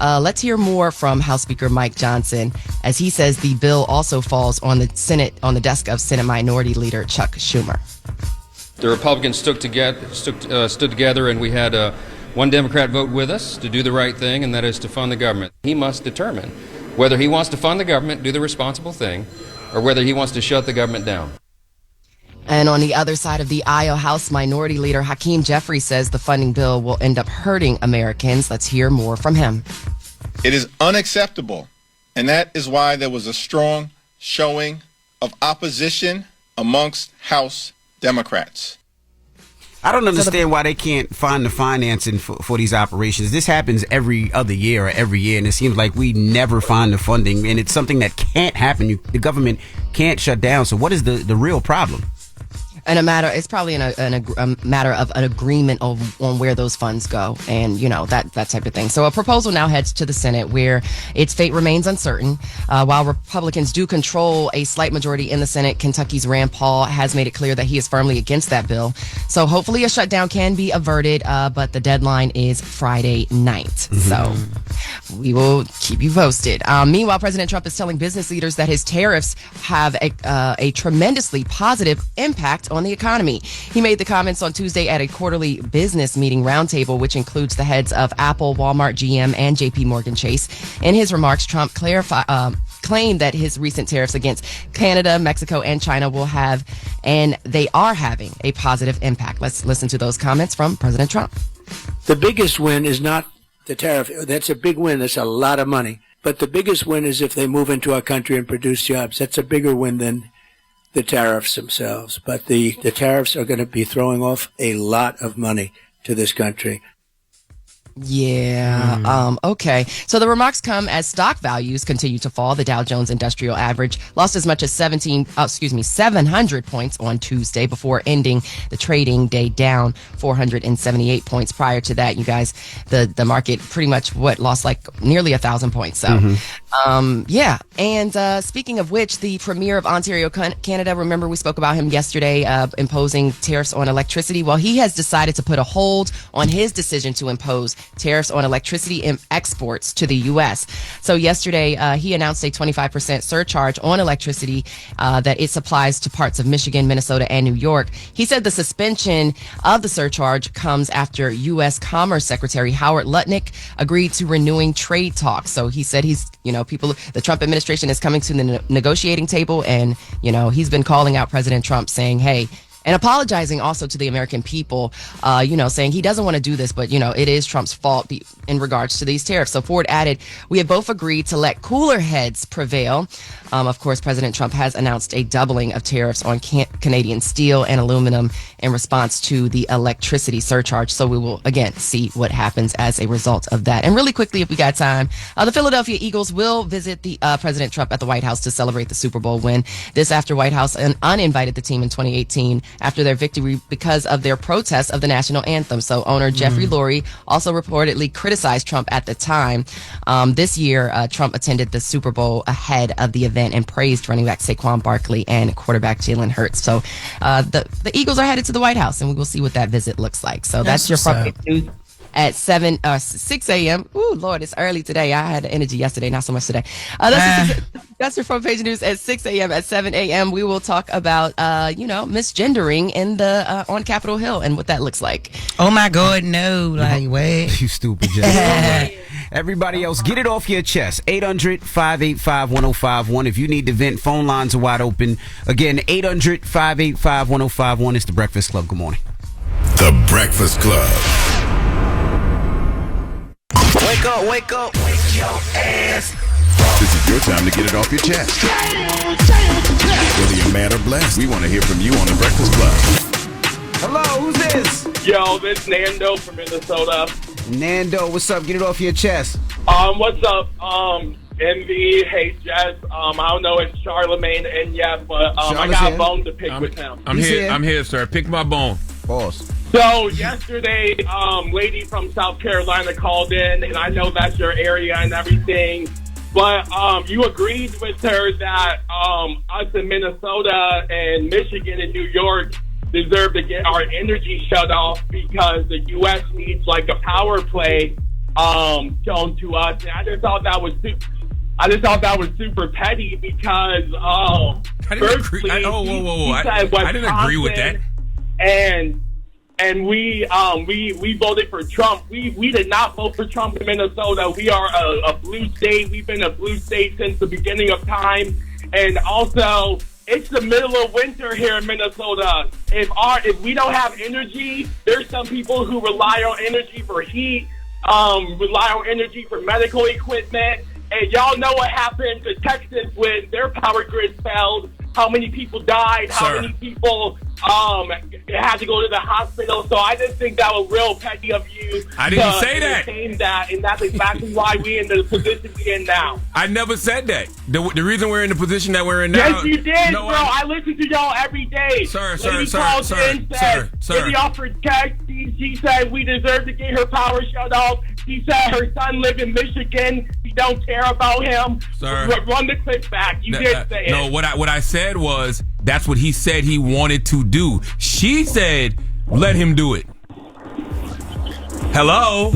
Let's hear more from House Speaker Mike Johnson, as he says the bill also falls on the desk of Senate Minority Leader Chuck Schumer. The Republicans stood together, and we had one Democrat vote with us to do the right thing, and that is to fund the government. He must determine whether he wants to fund the government, do the responsible thing, or whether he wants to shut the government down. And on the other side of the aisle, House Minority Leader Hakeem Jeffries says the funding bill will end up hurting Americans. Let's hear more from him. It is unacceptable, and that is why there was a strong showing of opposition amongst House Democrats. I don't understand why they can't find the financing for these operations. This happens every other year or every year, and it seems like we never find the funding, and it's something that can't happen. The government can't shut down. So what is the real problem? And it's probably a matter of an agreement on where those funds go, and that type of thing. So a proposal now heads to the Senate, where its fate remains uncertain. While Republicans do control a slight majority in the Senate, Kentucky's Rand Paul has made it clear that he is firmly against that bill. So hopefully a shutdown can be averted, but the deadline is Friday night. Mm-hmm. So we will keep you posted. Meanwhile, President Trump is telling business leaders that his tariffs have a tremendously positive impact on the economy. He made the comments on Tuesday at a quarterly business meeting roundtable, which includes the heads of Apple, Walmart, GM, and JP Morgan Chase. In his remarks, Trump claimed that his recent tariffs against Canada, Mexico, and China will have, and they are having, a positive impact. Let's listen to those comments from President Trump. The biggest win is not the tariff. That's a big win. That's a lot of money. But the biggest win is if they move into our country and produce jobs. That's a bigger win than the tariffs themselves. But the tariffs are going to be throwing off a lot of money to this country. Yeah. Okay. So the remarks come as stock values continue to fall. The Dow Jones Industrial Average lost as much as 700 points on Tuesday before ending the trading day down 478 points. Prior to that, you guys, the market pretty much lost like nearly 1,000 points. So, yeah. And speaking of which, the premier of Ontario, Canada, remember we spoke about him yesterday, imposing tariffs on electricity. Well, he has decided to put a hold on his decision to impose tariffs on electricity exports to the U.S. So yesterday, he announced a 25% surcharge on electricity that it supplies to parts of Michigan, Minnesota, and New York. He said the suspension of the surcharge comes after U.S. Commerce Secretary Howard Lutnick agreed to renewing trade talks. So he said the Trump administration is coming to the negotiating table, and, he's been calling out President Trump, saying, hey, and apologizing also to the American people, saying he doesn't want to do this, but, it is Trump's fault in regards to these tariffs. So Ford added, we have both agreed to let cooler heads prevail. Of course, President Trump has announced a doubling of tariffs on Canadian steel and aluminum in response to the electricity surcharge. So we will, again, see what happens as a result of that. And really quickly, if we got time, the Philadelphia Eagles will visit the President Trump at the White House to celebrate the Super Bowl win. This after White House uninvited the team in 2018 after their victory because of their protest of the national anthem. So owner Jeffrey Lurie also reportedly criticized Trump at the time. This year, Trump attended the Super Bowl ahead of the event and praised running back Saquon Barkley and quarterback Jalen Hurts. So the Eagles are headed to the White House, and we will see what that visit looks like. So that's your front page news at 6 a.m. Ooh, Lord, it's early today. I had energy yesterday, not so much today. That's your front page news at 6 a.m. At 7 a.m., we will talk about, misgendering in on Capitol Hill and what that looks like. Oh, my God, no. Like, wait. You stupid, Jess. Everybody else, get it off your chest. 800-585-1051. If you need to vent, phone lines are wide open. Again, 800-585-1051. It's The Breakfast Club. Good morning. The Breakfast Club. Wake up, wake up. Wake your ass. This is your time to get it off your chest. Whether you're mad or blessed, we want to hear from you on The Breakfast Club. Hello, who's this? Yo, this is Nando from Minnesota. Nando, what's up? Get it off your chest. What's up? Envy, hey Jess. I don't know if Charlamagne in yet, but I got a bone to pick with him. I'm here, sir. Pick my bone. Pause. So yesterday, lady from South Carolina called in, and I know that's your area and everything, but you agreed with her that us in Minnesota and Michigan and New York deserve to get our energy shut off because the U.S. needs like a power play shown to us, and I just thought that was super petty because I didn't agree. I didn't agree with that. And we voted for Trump. We did not vote for Trump in Minnesota. We are a blue state. We've been a blue state since the beginning of time. And also, it's the middle of winter here in Minnesota. If we don't have energy, there's some people who rely on energy for heat, rely on energy for medical equipment. And y'all know what happened to Texas when their power grid failed. How many people died? How many people had to go to the hospital? So I just think that was real petty of you. I didn't say that. And that's exactly why we're in the position we're in now. I never said that. The reason we're in the position that we're in now. Yes, you did, bro. I listen to y'all every day. Sir. Lady offered text. She said we deserve to get her power shut off. She said her son lives in Michigan. We don't care about him. Sir, run the clip back. You did say it. No, what I said was that's what he said he wanted to do. She said let him do it. Hello.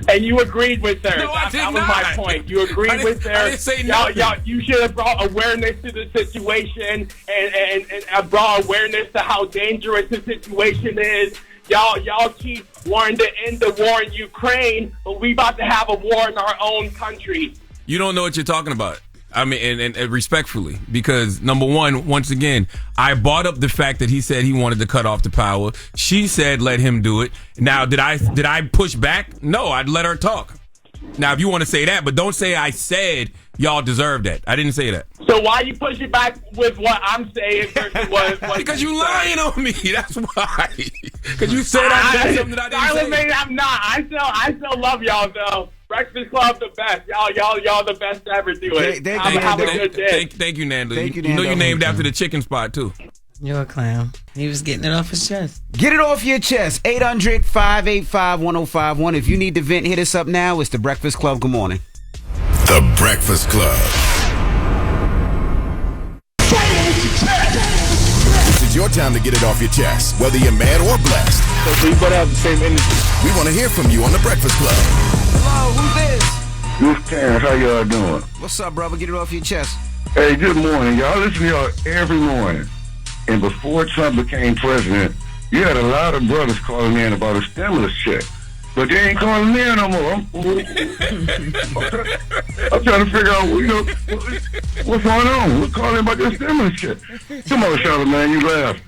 And you agreed with her. No, I did that was not. my point. You agreed with her. I didn't say nothing. Y'all, you should have brought awareness to the situation and brought awareness to how dangerous the situation is. Y'all keep wanting to end the war in Ukraine, but we about to have a war in our own country. You don't know what you're talking about. I mean, and respectfully, because number one, once again, I brought up the fact that he said he wanted to cut off the power. She said, let him do it. Now, did I push back? No, I'd let her talk. Now, if you want to say that, but don't say I said y'all deserve that. I didn't say that. So why you push it back with what I'm saying versus what because you lying on me. That's why. Because you said I said something that I didn't say. Charlamagne, I'm not. I still love y'all though. Breakfast Club the best. Y'all the best to ever do it. Have a good day. Thank you, Nando. Thank you, You know Nando. you're named after the chicken spot too. You're a clown. He was getting it off his chest. Get it off your chest. 800-585-1051. If you need to vent, hit us up now. It's The Breakfast Club. Good morning. The Breakfast Club. This is your time to get it off your chest, whether you're mad or blessed. So you better have the same energy. We want to hear from you on The Breakfast Club. Hello, who's this? This Terrence, how y'all doing? What's up, brother? Get it off your chest. Hey, good morning. Y'all listen to y'all every morning. And before Trump became president, you had a lot of brothers calling in about a stimulus check. But they ain't calling in no more. I'm trying to figure out, what's going on? We're calling about this stimulus check. Come on, Charlamagne, you laugh.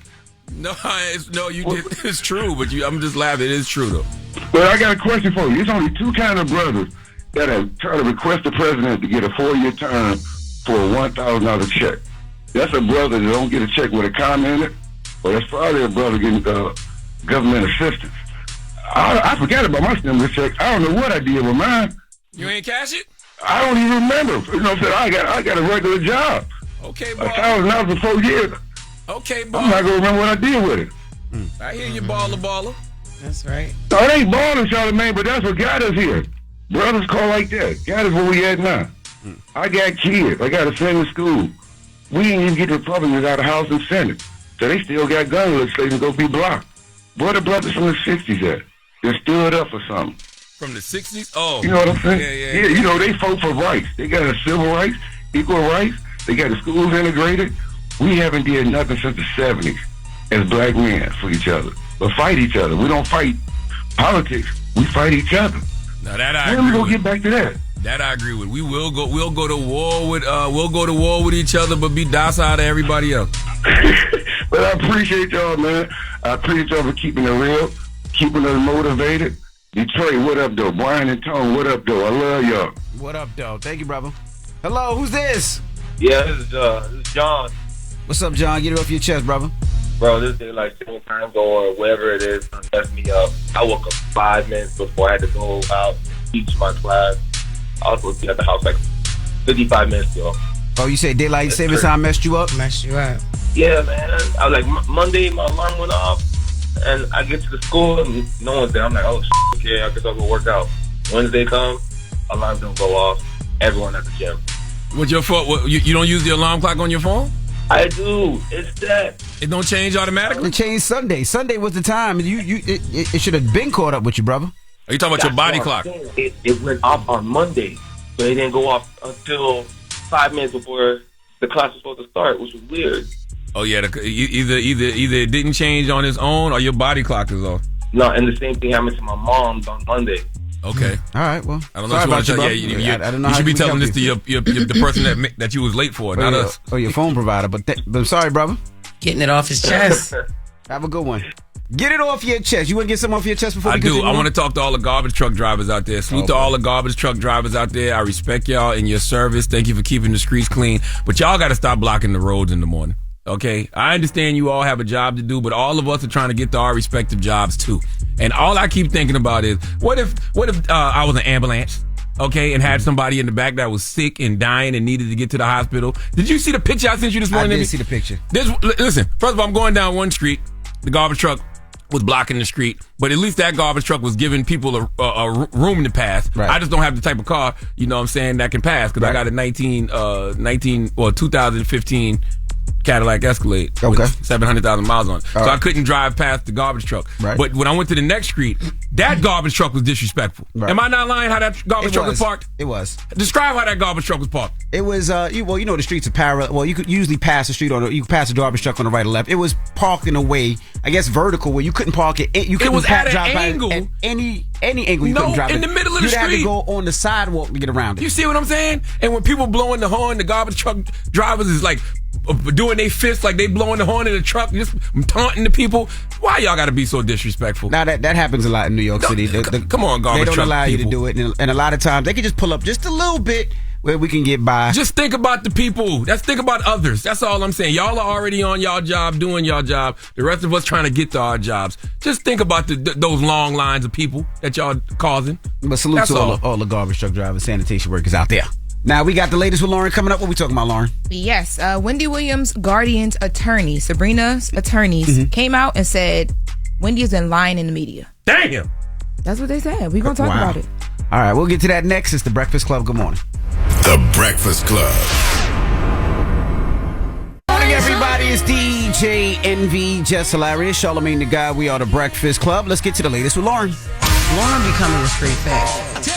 It's true, but I'm just laughing. It is true, though. But I got a question for you. There's only two kind of brothers that have tried to request the president to get a 4-year term for a $1,000 check. That's a brother that don't get a check with a comment in it, or that's probably a brother getting government assistance. I forgot about my stimulus check. I don't know what I did with mine. You ain't cash it? I don't even remember. You know what I'm saying? I got a regular job. Okay, boy. $1,000 for 4 years. Okay, boy. I'm not gonna remember what I did with it. I hear you, baller. That's right. No, it ain't balling, Charlamagne, but that's what got us here. Brothers call like that. Got us where we at now. I got kids. I got to send to school. We didn't even get the Republicans out of House and Senate. So they still got gun legislation to go be blocked. Where the brothers from the 60s at? They stood up for something. From the 60s? Oh. You know what I'm saying? Yeah. You know, they fought for rights. They got a civil rights, equal rights. They got the schools integrated. We haven't did nothing since the 70s as black men for each other. But fight each other. We don't fight politics. We fight each other. Now that I agree. When we with. Get back to that. That I agree with. We'll go to war with each other, but be docile to everybody else. But I appreciate y'all, man. I appreciate y'all for keeping it real, keeping us motivated. Detroit, what up, though? Brian and Tone, what up, though? I love y'all. What up, though? Thank you, brother. Hello, who's this? Yeah, this is John. What's up, John? Get it off your chest, brother. Bro, this day like 7 times or whatever it is messed me up. I woke up 5 minutes before I had to go out and teach my class. I was supposed to be at the house like 55 minutes ago. Oh, you say daylight savings time messed you up? Messed you up. Yeah, man. I was like, Monday, my alarm went off, and I get to the school, and no one's there. I'm like, oh, okay, I guess I'll go work out. Wednesday comes, alarm don't go off. Everyone at the gym. What's your fault? You don't use the alarm clock on your phone? I do. It's that. It don't change automatically? It changed Sunday. Sunday was the time. It should have been caught up with you, brother. Are you talking about your body clock? It went off on Monday, but it didn't go off until 5 minutes before the class was supposed to start, which was weird. Oh yeah, either it didn't change on its own, or your body clock is off. No, and the same thing happened to my mom's on Monday. Okay. All right. Well, I don't know. What you want to tell. I don't know. You should be telling this to the person that you was late for, not us. Or your phone provider. But I'm sorry, brother. Getting it off his chest. Have a good one. Get it off your chest. You want to get something off your chest before we continue? I want to talk to all the garbage truck drivers out there. Salute to all the garbage truck drivers out there. I respect y'all and your service. Thank you for keeping the streets clean. But y'all got to stop blocking the roads in the morning. Okay? I understand you all have a job to do, but all of us are trying to get to our respective jobs too. And all I keep thinking about is, what if I was an ambulance, okay, and had somebody in the back that was sick and dying and needed to get to the hospital? Did you see the picture I sent you this morning? I did see the picture. Listen, first of all, I'm going down one street. The garbage truck was blocking the street, but at least that garbage truck was giving people a room to pass. Right. I just don't have the type of car, you know what I'm saying, that can pass, because I got a 2015 Cadillac Escalade with 700,000 miles on it. So I couldn't drive past the garbage truck. Right. But when I went to the next street, that garbage truck was disrespectful. Right. Am I not lying how that garbage truck was parked? It was. Describe how that garbage truck was parked. It was, you know the streets are parallel. Well, you could usually pass the street you could pass a garbage truck on the right or left. It was parked in a way, I guess, vertical, where you couldn't park it. It was at an angle. At any angle you couldn't drive in the middle of the street. You'd have to go on the sidewalk to get around it. You see what I'm saying? And when people blowing the horn, the garbage truck drivers is like doing their fists like they blowing the horn in the truck, just taunting the people. Why y'all got to be so disrespectful? Now that happens a lot in New York City. Come on, garbage truck. They don't allow you to do it, and a lot of times they can just pull up just a little bit where we can get by. Just think about the people. Think about others. That's all I'm saying. Y'all are already on y'all job, doing y'all job. The rest of us trying to get to our jobs. Just think about those long lines of people that y'all causing. But salute to all the garbage truck drivers, sanitation workers out there. Now, we got the latest with Loren coming up. What we talking about, Loren? Yes. Wendy Williams' guardian's attorney, Sabrina's attorneys, came out and said Wendy has been lying in the media. Damn! That's what they said. We're going to talk about it. All right, we'll get to that next. It's The Breakfast Club. Good morning. The Breakfast Club. Morning, everybody. It's DJ NV, Jess Hilarious, Charlamagne the Guy. We are The Breakfast Club. Let's get to the latest with Loren. Loren becoming a straight fact.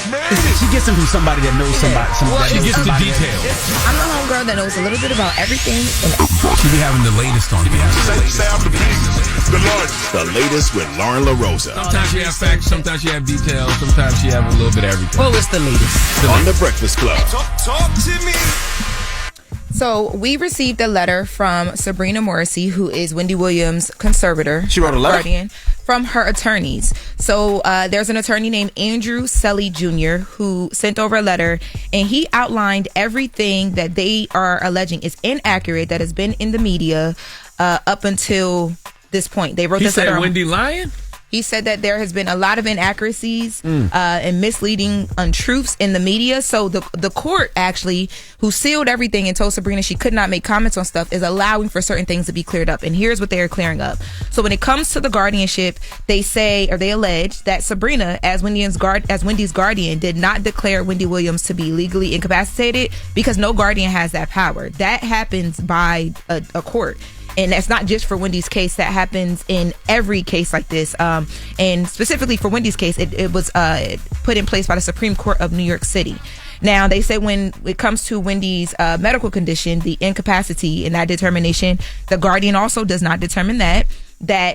She gets them from somebody that knows somebody. She gets the details. I'm the homegirl that knows a little bit about everything. She be having the latest on here. The latest with Lauren LaRosa. Sometimes she have facts, sometimes she have details, sometimes she have a little bit of everything. Well, it's the latest. On The Breakfast Club. Talk to me. So we received a letter from Sabrina Morrissey, who is Wendy Williams' conservator. She wrote a letter? Guardian, from her attorneys. So there's an attorney named Andrew Selly Jr. who sent over a letter, and he outlined everything that they are alleging is inaccurate that has been in the media up until this point. They wrote this letter. He said Wendy lying? He said that there has been a lot of inaccuracies and misleading untruths in the media. So the court actually, who sealed everything and told Sabrina she could not make comments on stuff, is allowing for certain things to be cleared up. And here's what they are clearing up. So when it comes to the guardianship, they say, or they allege, that Sabrina, as Wendy's guardian, did not declare Wendy Williams to be legally incapacitated because no guardian has that power. That happens by a court. And that's not just for Wendy's case. That happens in every case like this. And specifically for Wendy's case, it was put in place by the Supreme Court of New York City. Now, they say when it comes to Wendy's medical condition, the incapacity and that determination, the guardian also does not determine that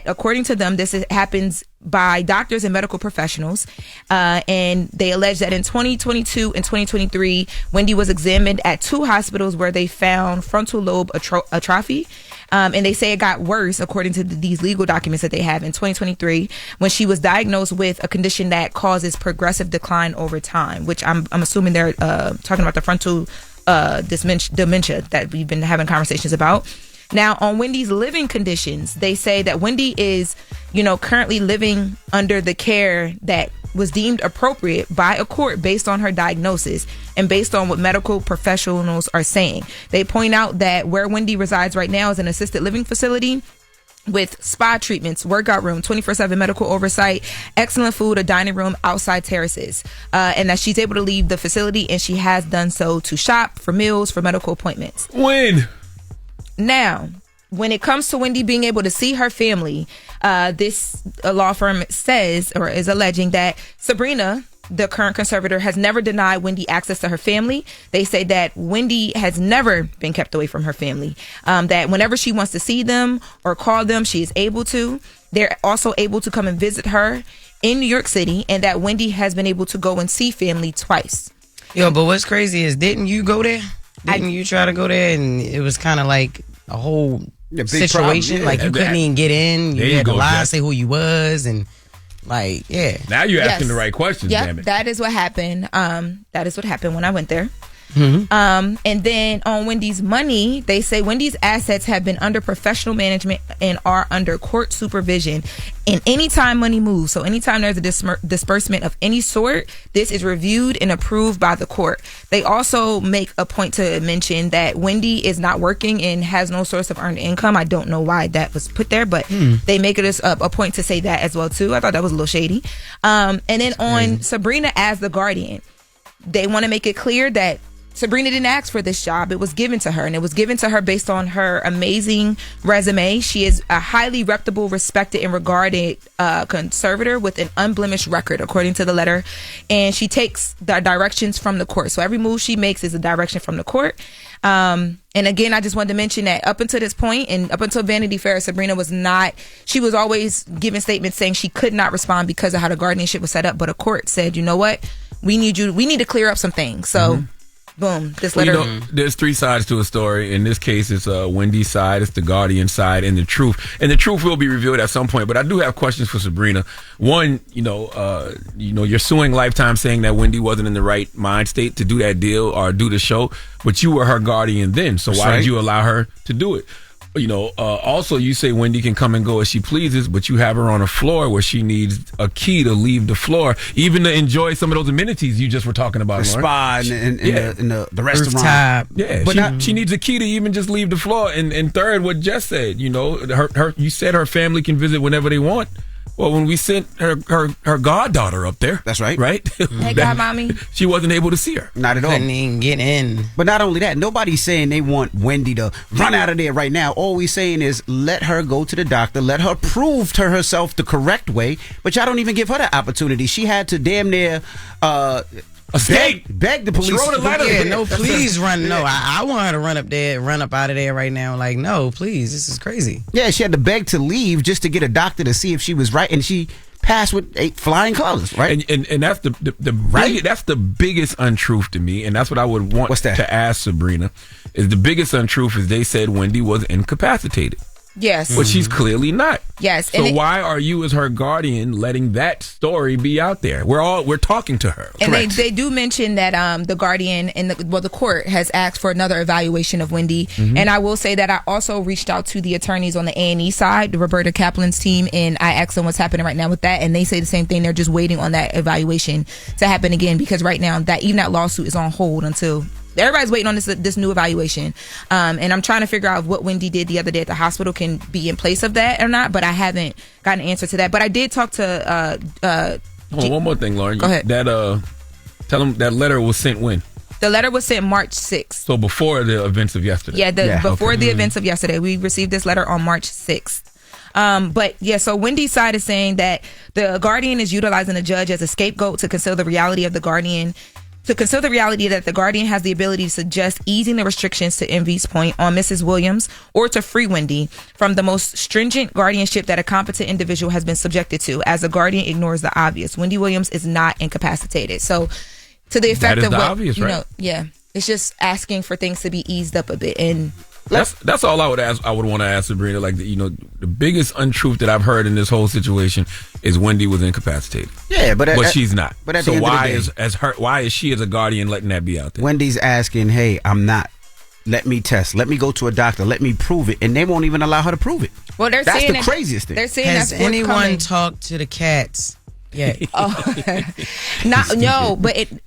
according to them, this happens by doctors and medical professionals. And they allege that in 2022 and 2023, Wendy was examined at 2 hospitals where they found frontal lobe atrophy. And they say it got worse, according to these legal documents that they have, in 2023, when she was diagnosed with a condition that causes progressive decline over time, which I'm assuming they're talking about the frontal dementia that we've been having conversations about. Now, on Wendy's living conditions, they say that Wendy is, currently living under the care that was deemed appropriate by a court based on her diagnosis and based on what medical professionals are saying. They point out that where Wendy resides right now is an assisted living facility with spa treatments, workout room, 24/7 medical oversight, excellent food, a dining room, outside terraces, and that she's able to leave the facility, and she has done so to shop, for meals, for medical appointments. When? Now, when it comes to Wendy being able to see her family, this law firm says, or is alleging, that Sabrina, the current conservator, has never denied Wendy access to her family. They say that Wendy has never been kept away from her family. That whenever she wants to see them or call them, she is able to. They're also able to come and visit her in New York City, and that Wendy has been able to go and see family twice. Yo, but what's crazy is, didn't you go there? Didn't you try to go there? And it was kind of like a whole situation. Yeah. Like, you couldn't even get in. You had to lie, say who you was, and like, yeah. Now you're asking the right questions, damn it. That is what happened. That is what happened when I went there. And then on Wendy's money, they say Wendy's assets have been under professional management and are under court supervision. And anytime money moves, so anytime there's a disbursement of any sort, this is reviewed and approved by the court. They also make a point to mention that Wendy is not working and has no source of earned income. I don't know why that was put there, but they make it a point to say that as well too. I thought that was a little shady. And then on Sabrina as the guardian, they want to make it clear that Sabrina didn't ask for this job. It was given to her, and it was given to her based on her amazing resume. She is a highly reputable, respected, and regarded conservator with an unblemished record, according to the letter. And she takes the directions from the court. So every move she makes is a direction from the court. And again, I just wanted to mention that up until this point, and up until Vanity Fair, Sabrina was not, she was always giving statements saying she could not respond because of how the guardianship was set up. But a court said, you know what? We need to clear up some things. So boom, this letter. Well, there's three sides to a story. In this case, it's Wendy's side, it's the Guardian side, and the truth. And the truth will be revealed at some point. But I do have questions for Sabrina. One, you're suing Lifetime, saying that Wendy wasn't in the right mind state to do that deal or do the show. But you were her guardian then, so why did you allow her to do it? Also, you say Wendy can come and go as she pleases, but you have her on a floor where she needs a key to leave the floor, even to enjoy some of those amenities you just were talking about. The spa and the restaurant. Rooftop. Yeah, but she needs a key to even just leave the floor. And third, what Jess said, you said her family can visit whenever they want. Well, when we sent her goddaughter up there, that's right, Hey, godmommy, she wasn't able to see her. Not at all. Couldn't even get in. But not only that, nobody's saying they want Wendy to run out of there right now. All we're saying is let her go to the doctor, let her prove to herself the correct way. But y'all don't even give her the opportunity. She had to damn near beg the police. She wrote a letter. Yeah, no, please run. No, I want her to run up there, run up out of there right now. Like, no, please, this is crazy. Yeah, she had to beg to leave just to get a doctor to see if she was right, and she passed with 8 flying colors, right? And that's that's the biggest untruth to me, and that's what I would want to ask Sabrina. Is the biggest untruth is they said Wendy was incapacitated. Yes. But she's clearly not. Yes. So why are you as her guardian letting that story be out there? We're talking to her. And they do mention that the guardian and the court has asked for another evaluation of Wendy. And I will say that I also reached out to the attorneys on the A&E side, Roberta Kaplan's team, and I asked them what's happening right now with that, and they say the same thing. They're just waiting on that evaluation to happen again, because right now that lawsuit is on hold until everybody's waiting on this new evaluation. And I'm trying to figure out if what Wendy did the other day at the hospital can be in place of that or not, but I haven't gotten an answer to that. But I did talk to one more thing, Loren. Go ahead. Tell them that letter was sent when? The letter was sent March 6th. So before the events of yesterday. Yeah, before the events of yesterday. We received this letter on March 6th. But yeah, so Wendy's side is saying that the guardian is utilizing the judge as a scapegoat to conceal the reality of the guardian. To consider the reality that the guardian has the ability to suggest easing the restrictions, to Envy's point, on Mrs. Williams, or to free Wendy from the most stringent guardianship that a competent individual has been subjected to, as the guardian ignores the obvious. Wendy Williams is not incapacitated. So to the effect that is of the what, obvious, right? Yeah, it's just asking for things to be eased up a bit. And that's all I would want to ask Sabrina. Like, the biggest untruth that I've heard in this whole situation is Wendy was incapacitated. Yeah, but she's not. But at so the end why of the day, why is she as a guardian letting that be out there? Wendy's asking, hey, I'm not. Let me test. Let me go to a doctor. Let me prove it, and they won't even allow her to prove it. Well, that's the craziest thing. They're saying has that's anyone talked to the cats? Yeah.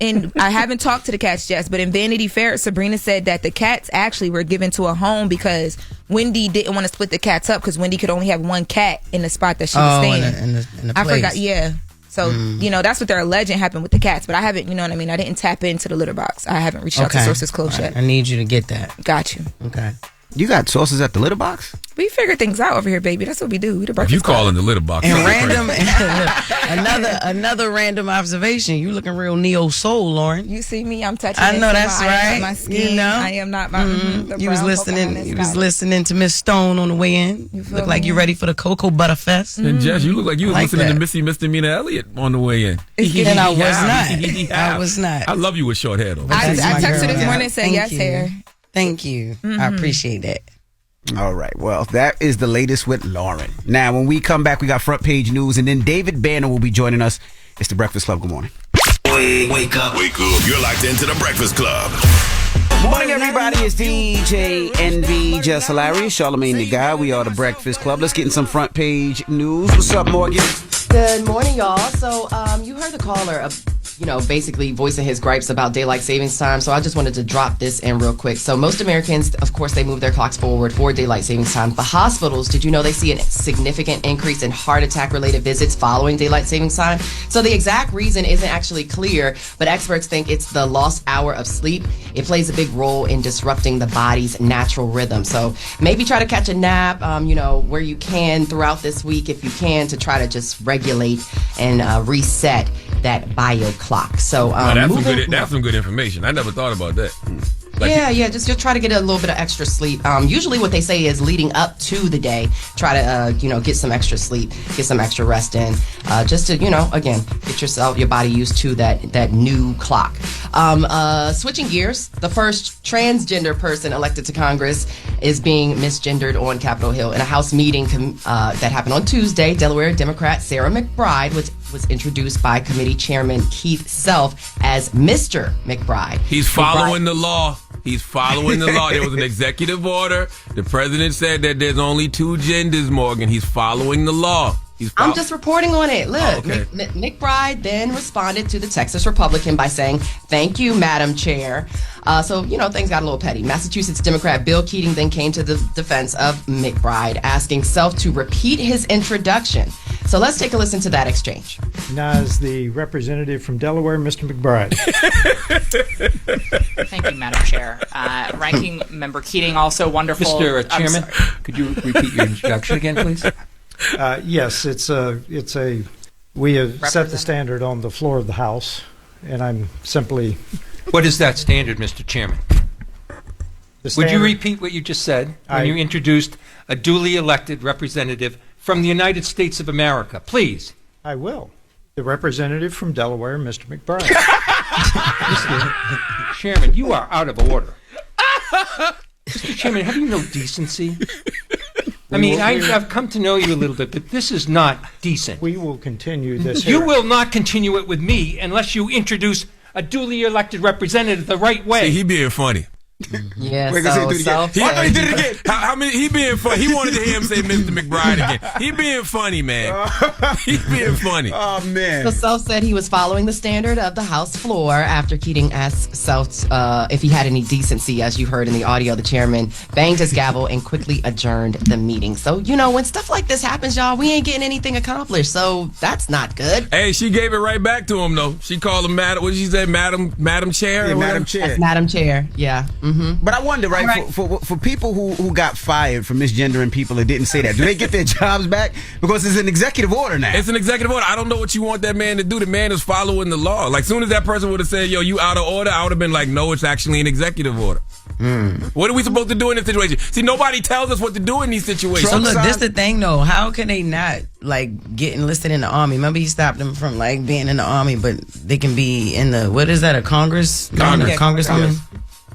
And I haven't talked to the cats, Jess, but in Vanity Fair, Sabrina said that the cats actually were given to a home because Wendy didn't want to split the cats up, because Wendy could only have one cat in the spot that she was staying in the I place. forgot, yeah. So, that's what they're alleging happened with the cats, but I haven't, I didn't tap into the litter box. I haven't reached out to sources close yet. I need you to get that. Got you. Okay. You got sauces at the litter box? We figure things out over here, baby. That's what we do. We the breakfast. You calling the litter box? And random, another random observation. You looking real neo soul, Loren. You see me? I'm touching. I know that's right. My skin. You know, I am not my. You was listening. You was listening to Miss Stone on the way in. You look like you ready for the Cocoa Butter Fest. And Jess, you look like you was listening to Missy Misdemeanor Elliott on the way in. And I was not. I was not. I love you with short hair though. I texted this morning and said yes hair. Thank you. I appreciate that. All right. Well, that is the latest with Loren. Now, when we come back, we got front page news, and then David Banner will be joining us. It's the Breakfast Club. Good morning. Wake up. You're locked into the Breakfast Club. Good morning, everybody. It's DJ NV, Jess Hilarious, Charlamagne the Guy. We are the Breakfast Club. Let's get in some front page news. What's up, Morgan? Good morning, y'all. So, you heard the caller basically voicing his gripes about daylight savings time. So I just wanted to drop this in real quick. So most Americans, of course, they move their clocks forward for daylight savings time. But hospitals, did you know they see a significant increase in heart attack related visits following daylight savings time? So the exact reason isn't actually clear, but experts think it's the lost hour of sleep. It plays a big role in disrupting the body's natural rhythm. So maybe try to catch a nap, where you can throughout this week, if you can, to try to just regulate and reset that bio clock. So that's some good information. I never thought about that. Just try to get a little bit of extra sleep. Usually what they say is leading up to the day, try to get some extra sleep, get some extra rest in, just to again get your body used to that new clock. Switching gears, the first transgender person elected to Congress is being misgendered on Capitol Hill in a House meeting that happened on Tuesday. Delaware Democrat Sarah McBride was introduced by committee chairman Keith Self as Mr. McBride. He's following the law. He's following the law. There was an executive order. The president said that there's only 2 genders, Morgan. He's following the law. I'm just reporting on it. Look, okay. McBride then responded to the Texas Republican by saying, "Thank you, Madam Chair." So things got a little petty. Massachusetts Democrat Bill Keating then came to the defense of McBride, asking Self to repeat his introduction. So let's take a listen to that exchange. Now, as the representative from Delaware, Mr. McBride. Thank you, Madam Chair. Ranking Member Keating, also wonderful. Mr. Chairman, could you repeat your introduction again, please? Yes, we have set the standard on the floor of the House, and I'm simply... What is that standard, Mr. Chairman? Would you repeat what you just said when you introduced a duly elected representative from the United States of America? Please. I will. The representative from Delaware, Mr. McBride. Mr. Chairman, you are out of order. Mr. Chairman, have you no decency? I've come to know you a little bit, but this is not decent. We will continue this. You will not continue it with me unless you introduce a duly elected representative the right way. See, he being funny. Yeah, he did it again. How many? He being funny. He wanted to hear him say Mr. McBride again. He being funny, man. He being funny. Oh man. So Self said he was following the standard of the House floor after Keating asked Self if he had any decency. As you heard in the audio, the chairman banged his gavel and quickly adjourned the meeting. So when stuff like this happens, y'all, we ain't getting anything accomplished. So that's not good. Hey, she gave it right back to him though. She called him Madam. What did she say, Madam Chair? Yeah, Madam Chair. That's Madam Chair. Yeah. Mm-hmm. But I wonder, for people who got fired for misgendering people that didn't say that, do they get their jobs back? Because it's an executive order now. It's an executive order. I don't know what you want that man to do. The man is following the law. Like, soon as that person would have said, yo, you out of order, I would have been like, no, it's actually an executive order. What are we supposed to do in this situation? See, nobody tells us what to do in these situations. So look, this the thing though. How can they not get enlisted in the army? Remember, he stopped them from being in the army, but they can be in the a congresswoman.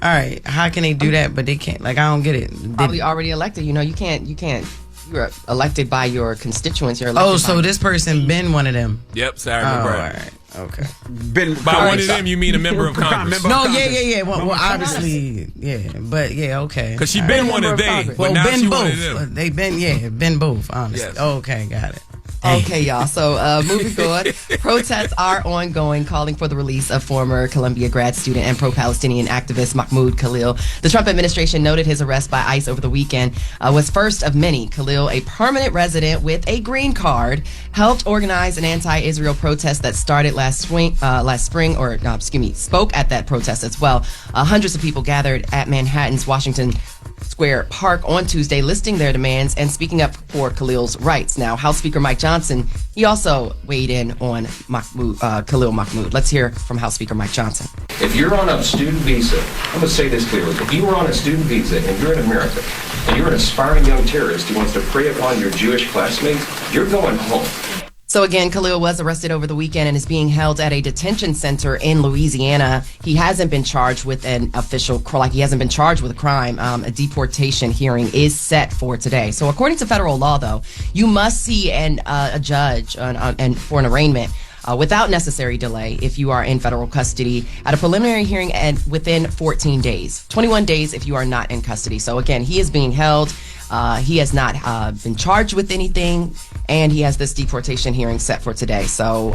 All right, how can they do that? But they can't. I don't get it. Probably already elected. You can't. You're elected by your constituents. You're elected. Oh, so this person been one of them. Yep, Sarah McBride. All right. Okay. By one of them, you mean a member of Congress? No, yeah. Well, obviously, yeah. But yeah, okay. Because she been one of them. But now she one of them. They been both. Honestly. Yes. Okay, got it. Okay, y'all. So moving on, protests are ongoing, calling for the release of former Columbia grad student and pro-Palestinian activist Mahmoud Khalil. The Trump administration noted his arrest by ICE over the weekend was first of many. Khalil, a permanent resident with a green card, helped organize an anti-Israel protest that started last spring. Spoke at that protest as well. Hundreds of people gathered at Manhattan's Washington Square Park on Tuesday, listing their demands and speaking up for Khalil's rights. Now, House Speaker Mike Johnson, he also weighed in on Khalil Mahmoud. Let's hear from House Speaker Mike Johnson. If you're on a student visa, I'm going to say this clearly. If you were on a student visa and you're in America, and you're an aspiring young terrorist who wants to prey upon your Jewish classmates, you're going home. So again, Khalil was arrested over the weekend and is being held at a detention center in Louisiana. He hasn't been charged with an official, he hasn't been charged with a crime. A deportation hearing is set for today. So according to federal law, though, you must see a judge and for an arraignment without necessary delay if you are in federal custody at a preliminary hearing and within 14 days. 21 days if you are not in custody. So again, he is being held. He has not been charged with anything, and he has this deportation hearing set for today. So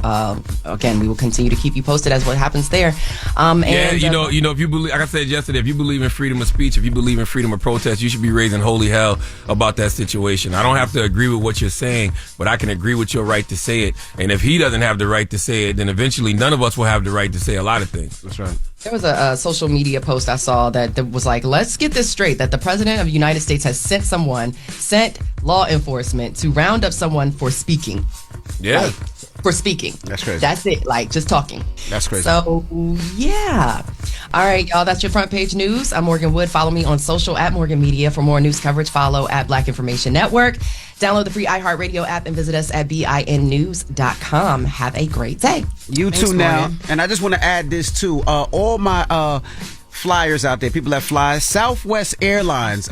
again, we will continue to keep you posted as what happens there. If you believe, like I said yesterday, if you believe in freedom of speech, if you believe in freedom of protest, you should be raising holy hell about that situation. I don't have to agree with what you're saying, but I can agree with your right to say it. And if he doesn't have the right to say it, then eventually none of us will have the right to say a lot of things. That's right. There was a social media post I saw that was like, let's get this straight, that the president of the United States has sent law enforcement to round up someone for speaking. Yeah. For speaking. That's crazy. That's it, just talking. That's crazy. So, yeah. All right, y'all, that's your front page news. I'm Morgan Wood. Follow me on social at Morgan Media. For more news coverage, follow at Black Information Network. Download the free iHeartRadio app and visit us at BINnews.com. Have a great day. You too now. And I just want to add this too. All my flyers out there, people that fly Southwest Airlines,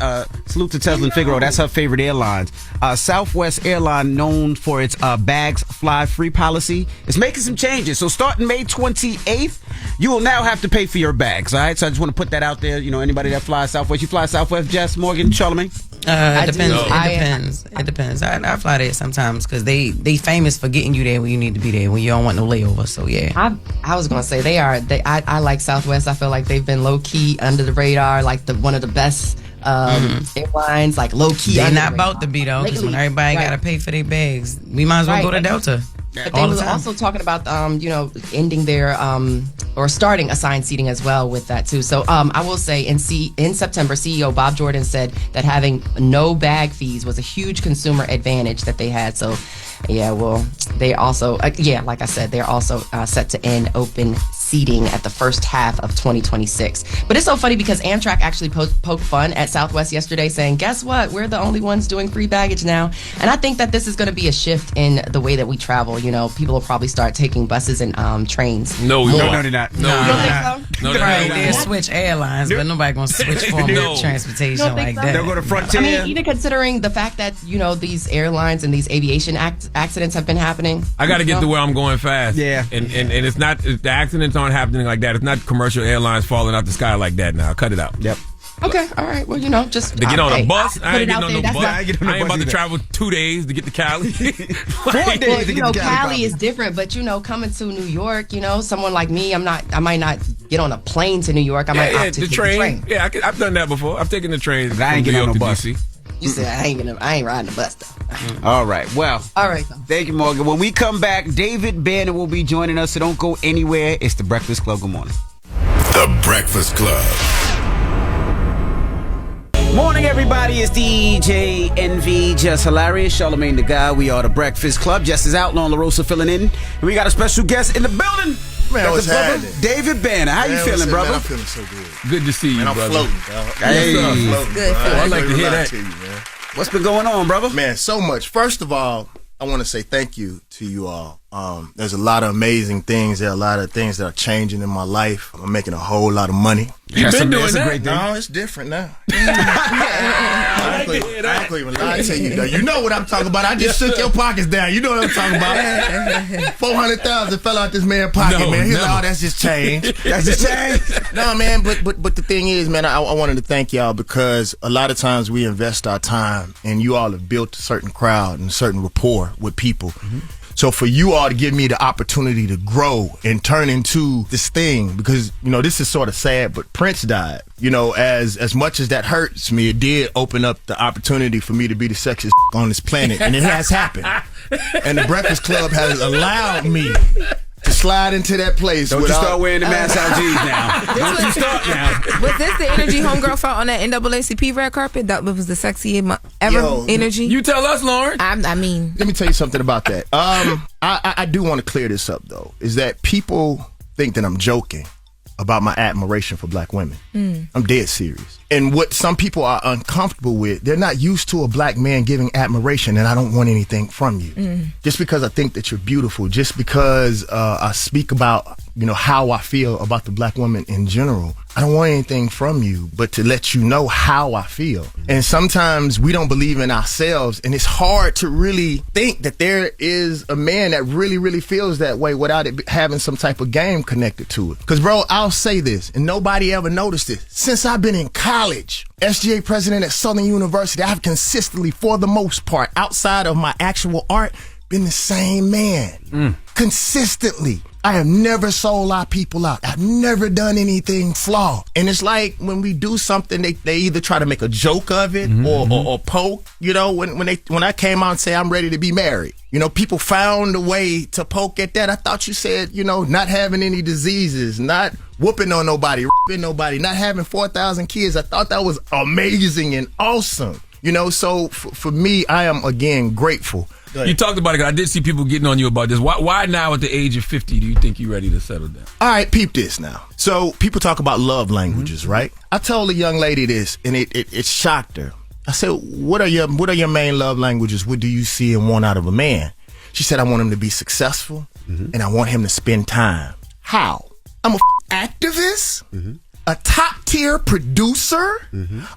salute to Teslin Figaro, that's her favorite airlines. Southwest Airline, known for its bags fly free policy, is making some changes. So starting May 28th, you will now have to pay for your bags. All right, so I just want to put that out there. Anybody that flies Southwest, you fly Southwest, Jess, Morgan, Charlamagne? It depends. I fly there sometimes because they famous for getting you there when you need to be there when you don't want no layover. So yeah, I was gonna say I like Southwest. I feel like they've been low key under the radar, like one of the best airlines, like low key. They're not about to be though, because when everybody gotta pay for their bags, we might as well go to Delta. But they were also talking about, ending their or starting assigned seating as well with that too. So I will say in September, CEO Bob Jordan said that having no bag fees was a huge consumer advantage that they had. So yeah, well, they also, like I said, they're also set to end open seating at the first half of 2026. But it's so funny because Amtrak actually poked fun at Southwest yesterday saying, guess what? We're the only ones doing free baggage now. And I think that this is going to be a shift in the way that we travel. People will probably start taking buses and trains. No, they're not. They'll switch airlines, but nobody going to switch form of transportation like that. They'll go to Frontier. I mean, even considering the fact that, these airlines and these aviation accidents have been happening. I got to get to where I'm going fast. Yeah. And it's not, the accidents aren't happening like that. It's not commercial airlines falling out the sky like that now. Cut it out. Yep. Okay, all right. Well, just to get on a bus. I ain't getting on no bus. I ain't about either. to travel 2 days to get to Cali. 4 days to get to Cali is different, but coming to New York, someone like me, I might not get on a plane to New York. I might opt to take the train. Yeah, I've done that before. I've taken the train. But I ain't getting on no bus. You said I ain't riding the bus though. All right. Well. All right. Thank you, Morgan. When we come back, David Banner will be joining us. So don't go anywhere. It's the Breakfast Club. Good morning. The Breakfast Club. Morning, everybody. It's DJ NV, Jess Hilarious, Charlamagne the Guy. We are the Breakfast Club. Jess is out, Lauren LaRosa filling in. And we got a special guest in the building. Man, what's happening? David Banner. How you feeling, brother? Man, I'm feeling so good. Good to see you, man, I'm brother. floating, dog. Hey. I'm floating, good. I'd like to hear that. To you, man. What's been going on, brother? Man, so much. First of all, I want to say thank you to you all. There's a lot of amazing things. There are a lot of things that are changing in my life. I'm making a whole lot of money. You've been doing that? Great thing. No, it's different now. I ain't even lie to you, though. You know what I'm talking about. I just shook your pockets down. You know what I'm talking about. 400,000 fell out this man's pocket, man. He's like, that's just change. That's just change. No, man, but the thing is, man, I wanted to thank y'all because a lot of times we invest our time and you all have built a certain crowd and a certain rapport with people. Mm-hmm. So for you all to give me the opportunity to grow and turn into this thing, because, this is sort of sad, but Prince died. As much as that hurts me, it did open up the opportunity for me to be the sexiest on this planet. And it has happened. And the Breakfast Club has allowed me to slide into that place. Don't you start wearing the mask out jeans now. Don't you start now. Was this the energy homegirl felt on that NAACP red carpet? That was the sexiest ever energy? You tell us, Loren. I mean. Let me tell you something about that. I do want to clear this up, though, is that people think that I'm joking about my admiration for black women. I'm dead serious. And what some people are uncomfortable with, they're not used to a black man giving admiration, and I don't want anything from you. Just because I think that you're beautiful, just because I speak about, how I feel about the black woman in general, I don't want anything from you but to let you know how I feel. And sometimes we don't believe in ourselves, and it's hard to really think that there is a man that really, really feels that way without it having some type of game connected to it. Because, bro, I'll say this, and nobody ever noticed it. Since I've been in college, SGA president at Southern University, I've consistently, for the most part, outside of my actual art, been the same man. Consistently. I have never sold our people out. I've never done anything flawed. And it's like when we do something, they either try to make a joke of it or poke. When I came out and say I'm ready to be married, people found a way to poke at that. I thought you said, not having any diseases, not whooping on nobody, ripping nobody, not having 4,000 kids. I thought that was amazing and awesome. So for me, I am again grateful. You talked about it. I did see people getting on you about this. Why now at the age of 50 do you think you're ready to settle down? All right, peep this now. So people talk about love languages, right? I told a young lady this, and it shocked her. I said, what are your main love languages? What do you see and want out of a man? She said, I want him to be successful, and I want him to spend time. How? I'm a activist, a top-tier producer,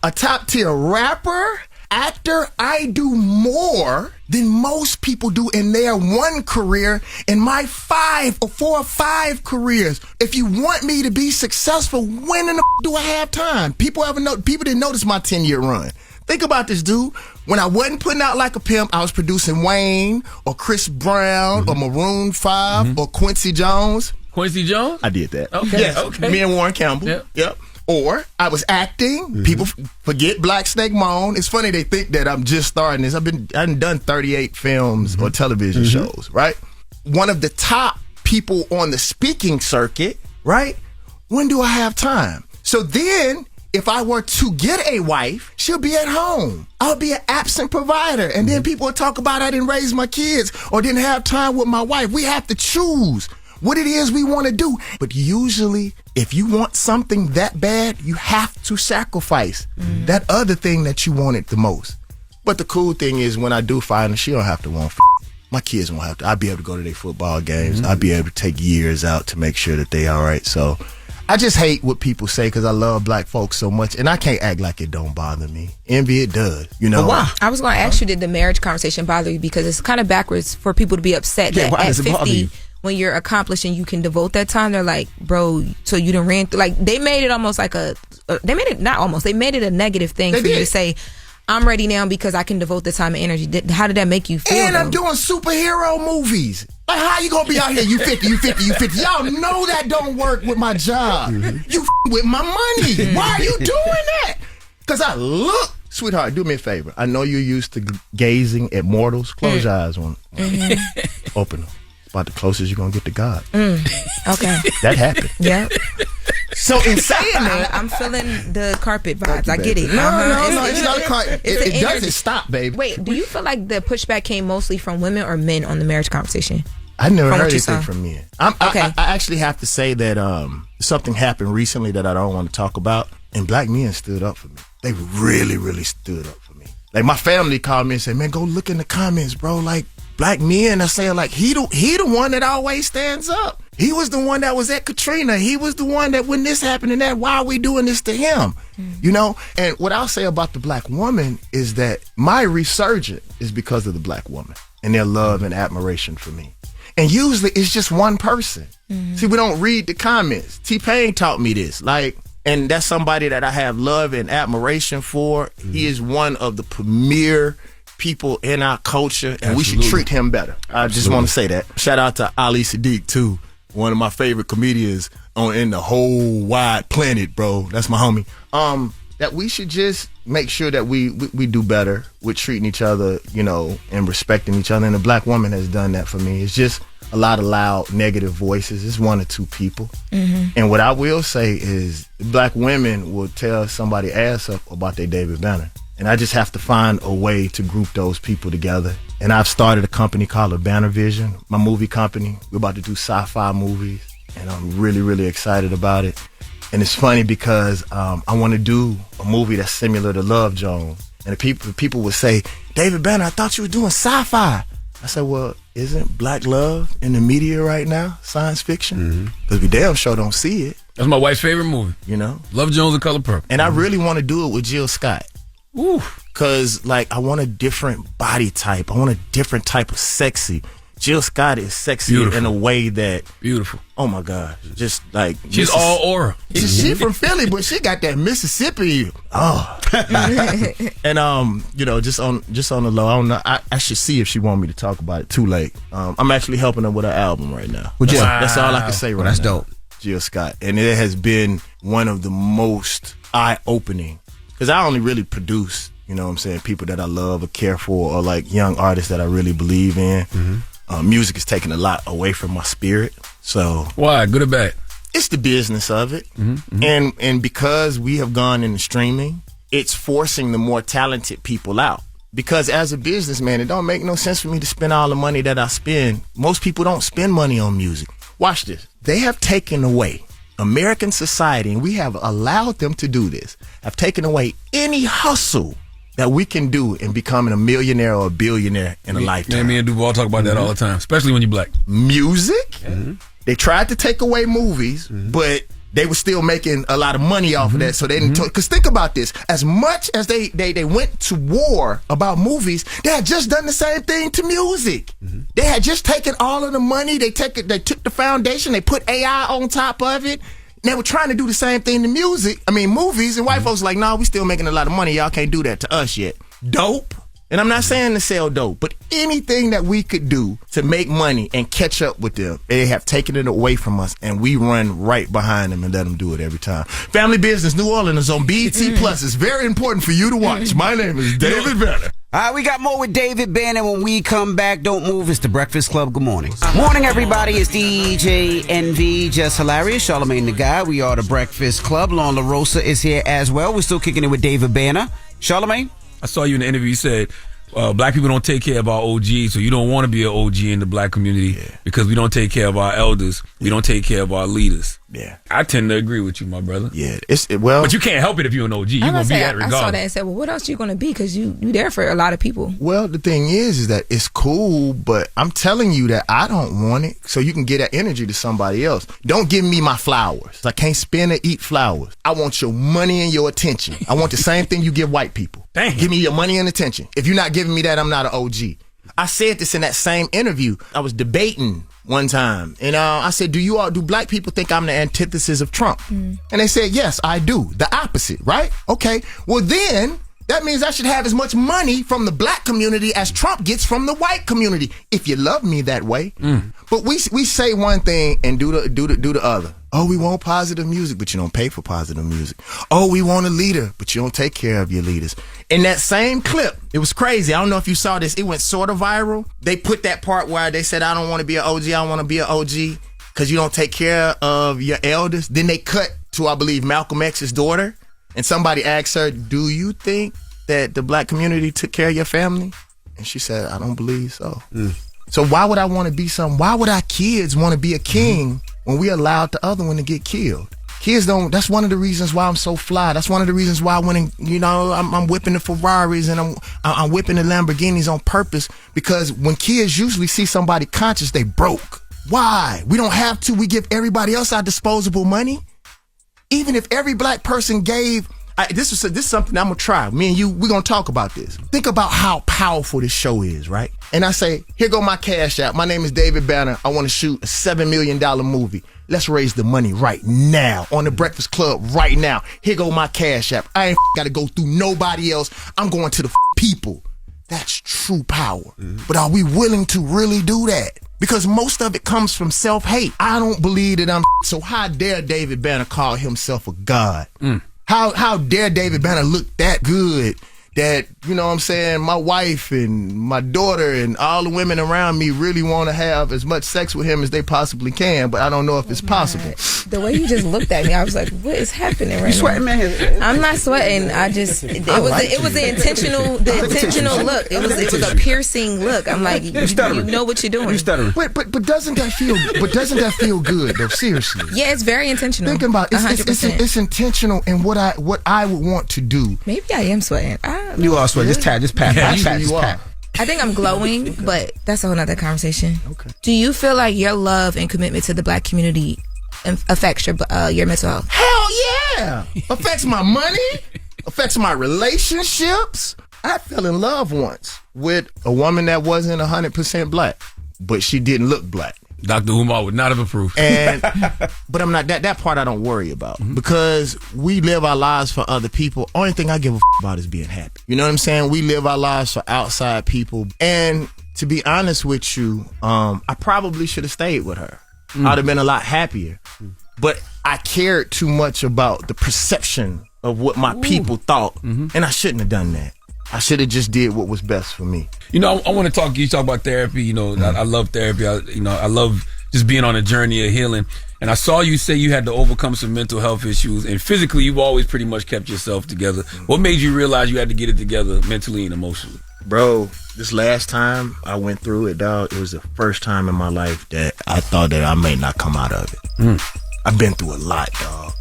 a top-tier rapper, actor. I do more than most people do in their one career in my 4 or 5 careers. If you want me to be successful, when in the do I have time? People didn't notice my 10-year run. Think about this, dude. When I wasn't putting out like a pimp, I was producing Wayne or Chris Brown or Maroon 5 or Quincy Jones. Quincy Jones? I did that. Okay. Yes. Okay. Me and Warren Campbell. Yep. Or I was acting. People forget Black Snake Moan. It's funny they think that I'm just starting this. I've done 38 films or television shows, right? One of the top people on the speaking circuit, right? When do I have time? So then, if I were to get a wife, she'll be at home. I'll be an absent provider. And then people will talk about I didn't raise my kids or didn't have time with my wife. We have to choose what it is we want to do. But usually, if you want something that bad, you have to sacrifice that other thing that you wanted the most. But the cool thing is when I do find her, she don't have to want my kids won't have to. I'll be able to go to their football games. I'll be able to take years out to make sure that they all right. So I just hate what people say because I love black folks so much, and I can't act like it don't bother me. Envy, it does. But why? I was going to ask you, did the marriage conversation bother you? Because it's kind of backwards for people to be upset that at 50, when you're accomplished and you can devote that time, they're like, bro, so you done ran through. Like, they made it almost like they made it a negative thing for you to say, I'm ready now because I can devote the time and energy. How did that make you feel? And I'm doing superhero movies. Like, how you gonna be out here? You 50. Y'all know that don't work with my job. You with my money. Why are you doing that? Because I look. Sweetheart, do me a favor. I know you're used to gazing at mortals. Close your eyes on it. Open them. It's about the closest you're going to get to God. Okay. That happened. Yeah. So in saying that, I'm feeling the carpet vibes. I get it. No, it's not a carpet. It doesn't stop, baby. Wait, do you feel like the pushback came mostly from women or men on the marriage conversation? I never heard anything from men. I actually have to say that something happened recently that I don't want to talk about, and black men stood up for me. They really, really stood up for me. Like, my family called me and said, man, go look in the comments, bro. Like, black men are saying, like, he the one that always stands up. He was the one that was at Katrina. He was the one that when this happened and that, why are we doing this to him? You know? And what I'll say about the black woman is that my resurgence is because of the black woman and their love and admiration for me. And usually it's just one person. See, we don't read the comments. T-Pain taught me this. Like, and that's somebody that I have love and admiration for. He is one of the premier people in our culture, and we should treat him better. I just want to say that. Shout out to Ali Sadiq, too. One of my favorite comedians in the whole wide planet, bro. That's my homie. That we should just make sure that we do better with treating each other, you know, and respecting each other. And the black woman has done that for me. It's just a lot of loud negative voices. It's one or two people. And what I will say is black women will tell somebody ass up about their David Banner. And I just have to find a way to group those people together. And I've started a company called Banner Vision, my movie company. We're about to do sci-fi movies, and I'm really, really excited about it. And it's funny because I want to do a movie that's similar to Love Jones. And the people would say, David Banner, I thought you were doing sci-fi. I said, well, isn't black love in the media right now science fiction? Because we damn sure don't see it. That's my wife's favorite movie. You know? Love Jones and Color Purple. And I really want to do it with Jill Scott. Ooh. Cause like I want a different body type. I want a different type of sexy. Jill Scott is sexy in a way that beautiful. Oh my God, just like she's all aura. She from Philly, but she got that Mississippi. Oh, and you know, just on the low. I don't know. I should see if she want me to talk about it. Too late. I'm actually helping her with her album right now. Well, that's all I can say right now. That's dope. Jill Scott, and it has been one of the most eye-opening. Because I only really produce, you know what I'm saying, people that I love or care for, or like young artists that I really believe in. Music is taking a lot away from my spirit. So why? Good or bad? It's the business of it. And because we have gone into streaming, it's forcing the more talented people out. Because as a businessman, it don't make no sense for me to spend all the money that I spend. Most people don't spend money on music. Watch this. They have taken away American society, and we have allowed them to do this, have taken away any hustle that we can do in becoming a millionaire or a billionaire in a lifetime. Me and Duval talk about that all the time, especially when you're black. Music? They tried to take away movies, but they were still making a lot of money off of that. So they didn't, because think about this, as much as they went to war about movies, they had just done the same thing to music. They had just taken all of the money, they took the foundation, they put AI on top of it. And they were trying to do the same thing to movies, and white folks like, nah, we still making a lot of money, y'all can't do that to us yet. Dope. And I'm not saying to sell dope, but anything that we could do to make money and catch up with them, they have taken it away from us, and we run right behind them and let them do it every time. Family Business New Orleans is on BET Plus. It's very important for you to watch. My name is David Banner. All right, we got more with David Banner when we come back. Don't move. It's the Breakfast Club. Good morning. Morning, everybody. It's DJ NV, Jess Hilarious, Charlamagne the Guy. We are the Breakfast Club. Lauren LaRosa is here as well. We're still kicking it with David Banner. Charlamagne? I saw you in the interview. You said black people don't take care of our OGs, so you don't want to be an OG in the black community because we don't take care of our elders. We don't take care of our leaders. Yeah, I tend to agree with you, my brother. Yeah, but you can't help it if you're an OG. You're gonna be that regardless. I saw that and said, well, what else you gonna be? Because you there for a lot of people. Well, the thing is that it's cool, but I'm telling you that I don't want it, so you can get that energy to somebody else. Don't give me my flowers. I can't spend or eat flowers. I want your money and your attention. I want the same thing you give white people. Dang. Give me your money and attention. If you're not giving me that, I'm not an OG. I said this in that same interview. I was debating one time, and I said, do black people think I'm the antithesis of Trump? And they said, yes, I do. The opposite, right? Okay. Well, then that means I should have as much money from the black community as Trump gets from the white community. If you love me that way. But we say one thing and do the other. Oh, we want positive music, but you don't pay for positive music. Oh, we want a leader, but you don't take care of your leaders. In that same clip, it was crazy. I don't know if you saw this. It went sort of viral. They put that part where they said, I don't want to be an OG. I want to be an OG because you don't take care of your elders. Then they cut to, I believe, Malcolm X's daughter. And somebody asked her, do you think that the black community took care of your family? And she said, I don't believe so. So why would I want to be something? Why would our kids want to be a king when we allowed the other one to get killed? Kids don't. That's one of the reasons why I'm so fly. That's one of the reasons why I'm whipping the Ferraris and I'm whipping the Lamborghinis on purpose, because when kids usually see somebody conscious, they broke. Why? We don't have to. We give everybody else our disposable money. Even if every black person gave. This is something I'm going to try. Me and you, we're going to talk about this. Think about how powerful this show is, right? And I say, here go my cash app. My name is David Banner. I want to shoot a $7 million movie. Let's raise the money right now on the Breakfast Club right now. Here go my cash app. I ain't got to go through nobody else. I'm going to the people. That's true power. But are we willing to really do that? Because most of it comes from self-hate. I don't believe that so how dare David Banner call himself a god? How dare David Banner look that good that, you know what I'm saying, my wife and my daughter and all the women around me really want to have as much sex with him as they possibly can, but I don't know if it's possible. The way you just looked at me, I was like, what is happening right You sweating, now? man? I'm not sweating. I just, it was the intentional look. It was a piercing look. I'm like, you know what you're doing. You stuttering. Wait, but doesn't that feel good though? Seriously. Yeah, it's very intentional. Thinking about it, 100%. it's intentional in what I would want to do. Maybe I am sweating. You are sweating. Just pat. I think I'm glowing, but that's a whole nother conversation. Okay. Do you feel like your love and commitment to the Black community affects your mental health? Hell yeah! Affects my money. Affects my relationships. I fell in love once with a woman that wasn't 100% Black, but she didn't look Black. Dr. Umar would not have approved. But I'm not that part I don't worry about because we live our lives for other people. Only thing I give a about is being happy. You know what I'm saying? We live our lives for outside people. And to be honest with you, I probably should have stayed with her. I'd have been a lot happier. But I cared too much about the perception of what my people thought, and I shouldn't have done that. I should have just did what was best for me. You know, I want to talk. You talk about therapy. You know, I love therapy. I love just being on a journey of healing. And I saw you say you had to overcome some mental health issues, and physically, you've always pretty much kept yourself together. What made you realize you had to get it together mentally and emotionally? Bro, this last time I went through it, dog, it was the first time in my life that I thought that I may not come out of it. I've been through a lot, dog.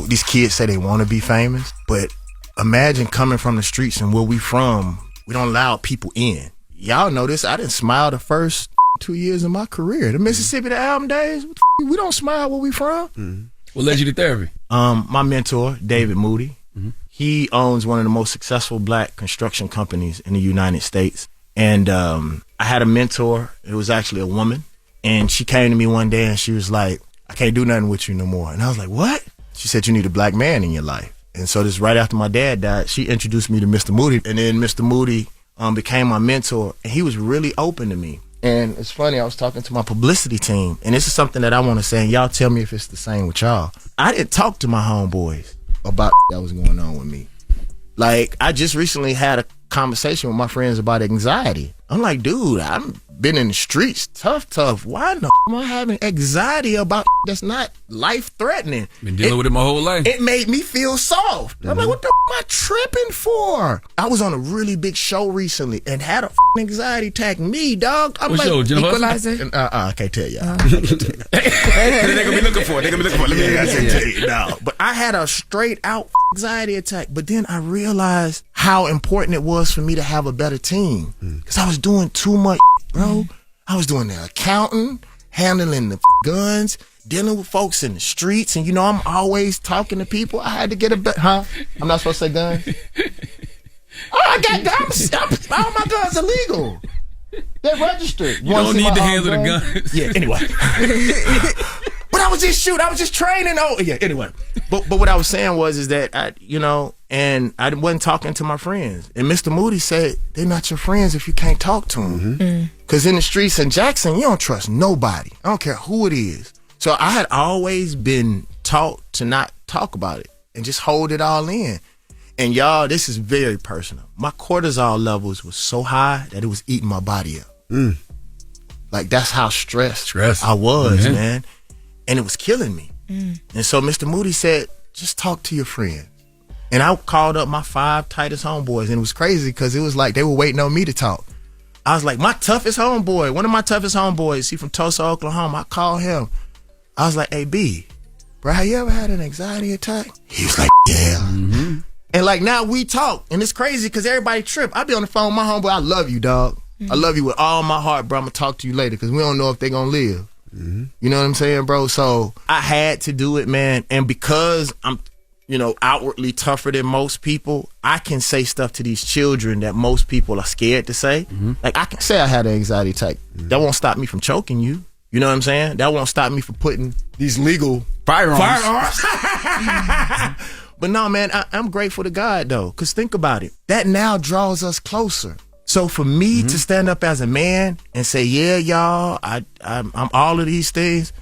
These kids say they want to be famous, but imagine coming from the streets and where we from, we don't allow people in. Y'all know this. I didn't smile the first 2 years of my career. The Mississippi, the album days, we don't smile where we from. What led you to therapy? My mentor, David Moody, he owns one of the most successful Black construction companies in the United States. And I had a mentor. It was actually a woman. And she came to me one day and she was like, I can't do nothing with you no more. And I was like, what? She said, you need a Black man in your life. And so this right after my dad died, she introduced me to Mr. Moody. And then Mr. Moody became my mentor. And he was really open to me. And it's funny, I was talking to my publicity team. And this is something that I want to say. And y'all tell me if it's the same with y'all. I didn't talk to my homeboys about that was going on with me. Like, I just recently had a conversation with my friends about anxiety. I'm like, dude, I've been in the streets, tough. Why the am I having anxiety about that's not life-threatening? Been dealing with it my whole life. It made me feel soft. I'm like, what the am I tripping for? I was on a really big show recently and had a anxiety attack. Me, dog. I'm what like, show, Equalizer? I can't tell y'all. They're gonna be looking for it. Let me tell you. No, but I had a straight out anxiety attack. But then I realized how important it was for me to have a better team because I was doing too much, bro. I was doing the accounting, handling the guns, dealing with folks in the streets, and you know I'm always talking to people. I had to get a better. I'm not supposed to say guns. I got guns. All my guns are legal. They're registered. You don't need to handle the guns. Yeah. Anyway. But I was just training. Oh, yeah. Anyway, but what I was saying is that and I wasn't talking to my friends. And Mr. Moody said they're not your friends if you can't talk to them. Because in the streets in Jackson, you don't trust nobody. I don't care who it is. So I had always been taught to not talk about it and just hold it all in. And y'all, this is very personal. My cortisol levels was so high that it was eating my body up. Like that's how stressed I was, man. And it was killing me. And so Mr. Moody said, just talk to your friend. And I called up my 5 tightest homeboys. And it was crazy because it was like they were waiting on me to talk. I was like, my toughest homeboy, one of my toughest homeboys, he from Tulsa, Oklahoma. I called him. I was like, hey, B, bro, have you ever had an anxiety attack? He was like, yeah. And like now we talk. And it's crazy because everybody trip. I be on the phone with my homeboy. I love you, dog. I love you with all my heart, bro. I'm going to talk to you later because we don't know if they're going to live. You know what I'm saying, bro? So I had to do it, man. And because I'm, outwardly tougher than most people, I can say stuff to these children that most people are scared to say. Like I can say I had an anxiety attack. That won't stop me from choking you. You know what I'm saying? That won't stop me from putting these legal firearms. But no, man, I'm grateful to God, though. Because think about it. That now draws us closer. So for me to stand up as a man and say, yeah, y'all, I'm all of these things,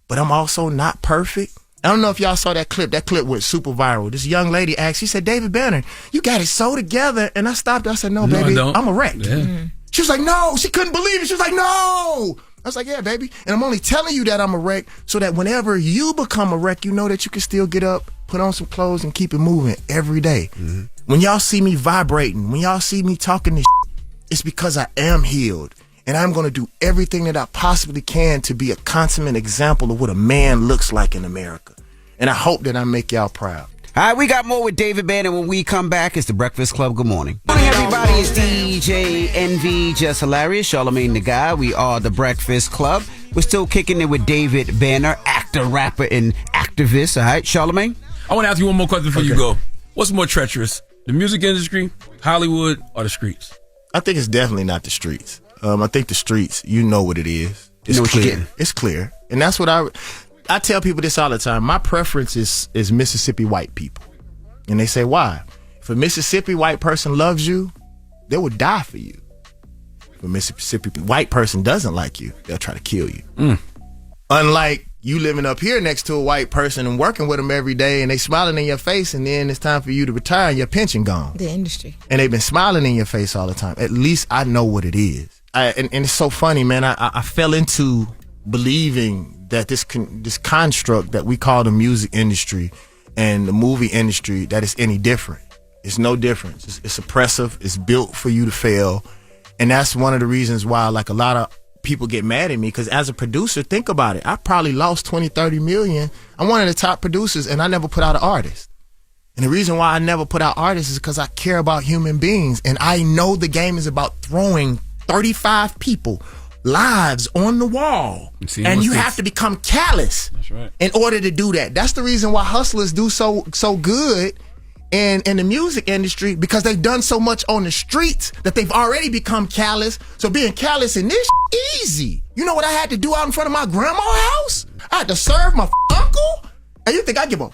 but I'm also not perfect. I don't know if y'all saw that clip. That clip went super viral. This young lady asked, she said, David Banner, you got it so together. And I stopped her. I said, no, baby, I'm a wreck. Yeah. She was like, no. She couldn't believe it. She was like, no. I was like, yeah, baby. And I'm only telling you that I'm a wreck so that whenever you become a wreck, you know that you can still get up, put on some clothes, and keep it moving every day. Mm-hmm. When y'all see me vibrating, when y'all see me talking this it's because I am healed. And I'm going to do everything that I possibly can to be a consummate example of what a man looks like in America. And I hope that I make y'all proud. All right, we got more with David Banner when we come back. It's the Breakfast Club. Good morning. Good morning, everybody. It's DJ NV, Jess Hilarious, Charlamagne the Guy. We are the Breakfast Club. We're still kicking it with David Banner, actor, rapper, and activist. All right, Charlamagne? I want to ask you one more question before you go. What's more treacherous, the music industry, Hollywood, or the streets? I think it's definitely not the streets. I think the streets, you know what it is. It's clear. It's clear. And that's what I tell people this all the time. My preference is Mississippi white people. And they say, why? If a Mississippi white person loves you, they will die for you. If a Mississippi white person doesn't like you, they'll try to kill you. Unlike you living up here next to a white person and working with them every day and they smiling in your face and then it's time for you to retire and your pension gone. The industry. And they've been smiling in your face all the time. At least I know what it is. And it's so funny, man. I fell into believing that this construct that we call the music industry and the movie industry, that it's any different. It's no difference. It's oppressive. It's built for you to fail. And that's one of the reasons why, like, a lot of people get mad at me, because as a producer, think about it. I probably lost 20, 30 million. I'm one of the top producers, and I never put out an artist. And the reason why I never put out artists is because I care about human beings. And I know the game is about throwing 35 people lives on the wall, and you have to become callous in order to do that. That's the reason why hustlers do so good in the music industry, because they've done so much on the streets that they've already become callous. So being callous in this easy. You know what I had to do out in front of my grandma's house? I had to serve my uncle. And you think I give a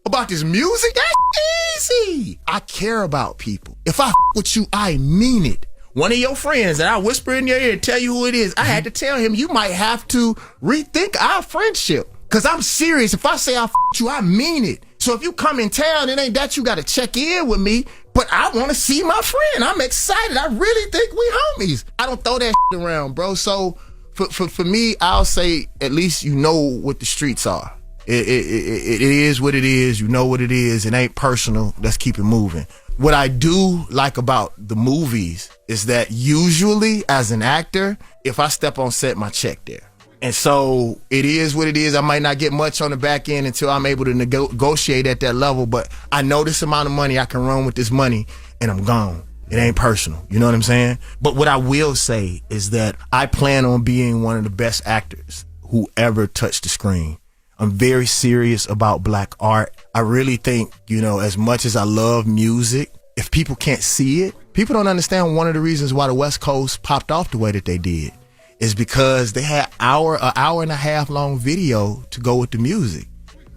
about this music? That's easy. I care about people. If I with you, I mean it. One of your friends that I whisper in your ear and tell you who it is, I had to tell him you might have to rethink our friendship. Because I'm serious. If I say I you, I mean it. So if you come in town, it ain't that you got to check in with me, but I want to see my friend. I'm excited. I really think we homies. I don't throw that around, bro. So for me, I'll say at least you know what the streets are. It is what it is. You know what it is. It ain't personal. Let's keep it moving. What I do like about the movies is that usually as an actor, if I step on set, my check there. And so it is what it is. I might not get much on the back end until I'm able to negotiate at that level, but I know this amount of money, I can run with this money, and I'm gone. It ain't personal. You know what I'm saying? But what I will say is that I plan on being one of the best actors who ever touched the screen. I'm very serious about black art. I really think, you know, as much as I love music, if people can't see it, people don't understand one of the reasons why the West Coast popped off the way that they did is because they had an hour and a half long video to go with the music.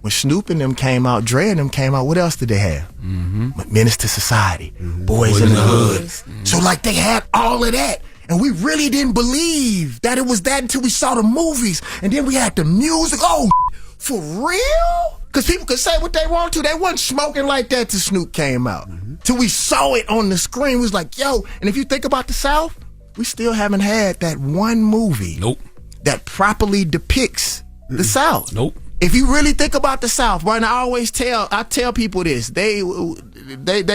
When Snoop and them came out, Dre and them came out, what else did they have? Menace to Society, Boys in the Hood. So like they had all of that. And we really didn't believe that it was that until we saw the movies. And then we had the music. Oh, for real? Because people could say what they want to. They wasn't smoking like that till Snoop came out. Till we saw it on the screen. We was like, yo. And if you think about the South, we still haven't had that one movie that properly depicts the South. If you really think about the South, right? And I tell people this. They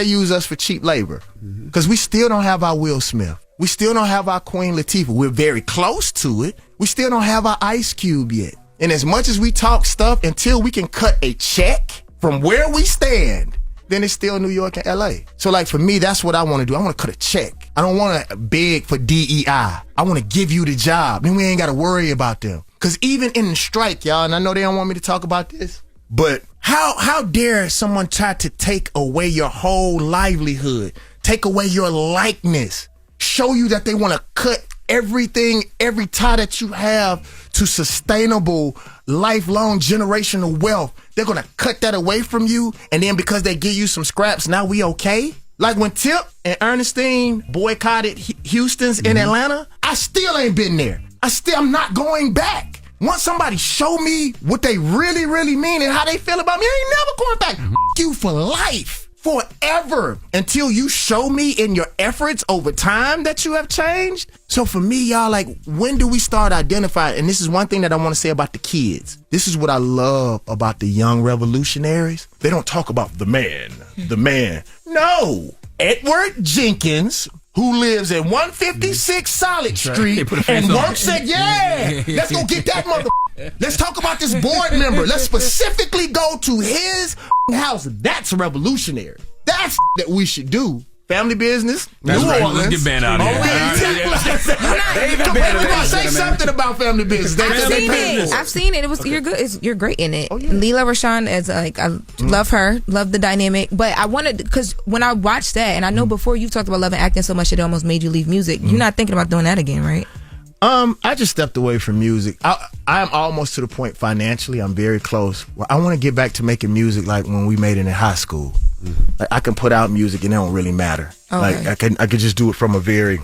use us for cheap labor. Because we still don't have our Will Smith. We still don't have our Queen Latifah. We're very close to it. We still don't have our Ice Cube yet. And as much as we talk stuff, until we can cut a check from where we stand, then it's still New York and LA. So like for me, that's what I want to do. I want to cut a check. I don't want to beg for DEI. I want to give you the job. Then we ain't got to worry about them. Because even in the strike, y'all, and I know they don't want me to talk about this, but how dare someone try to take away your whole livelihood, take away your likeness, show you that they want to cut everything, every tie that you have to sustainable, lifelong, generational wealth. They're going to cut that away from you. And then because they give you some scraps, now we okay? Like when Tip and Ernestine boycotted Houston's in Atlanta, I still ain't been there. I'm not going back. once somebody show me what they really, really mean and how they feel about me, I ain't never going back. You for life. Forever, until you show me in your efforts over time that you have changed. So for me, y'all, like, when do we start identifying? And this is one thing that I want to say about the kids. This is what I love about the young revolutionaries. They don't talk about the man. No. Edward Jenkins, who lives at 156 Solid Street and works at, let's go get that mother. Let's talk about this board member. Let's specifically go to his house. That's revolutionary. That's that we should do. Family business. That's New right. Orleans. Let's get Ben out of here. We're gonna say something about family business. I've seen it. You're good. You're great in it. Leela Rashawn is like, I love her. Love the dynamic. But I wanted, because when I watched that, and I know before you talked about loving acting so much it almost made you leave music. You're not thinking about doing that again, right? I just stepped away from music. I'm almost to the point financially. I'm very close. Well, I want to get back to making music like when we made it in high school. Like, I can put out music and it don't really matter. Okay. Like I could just do it from a very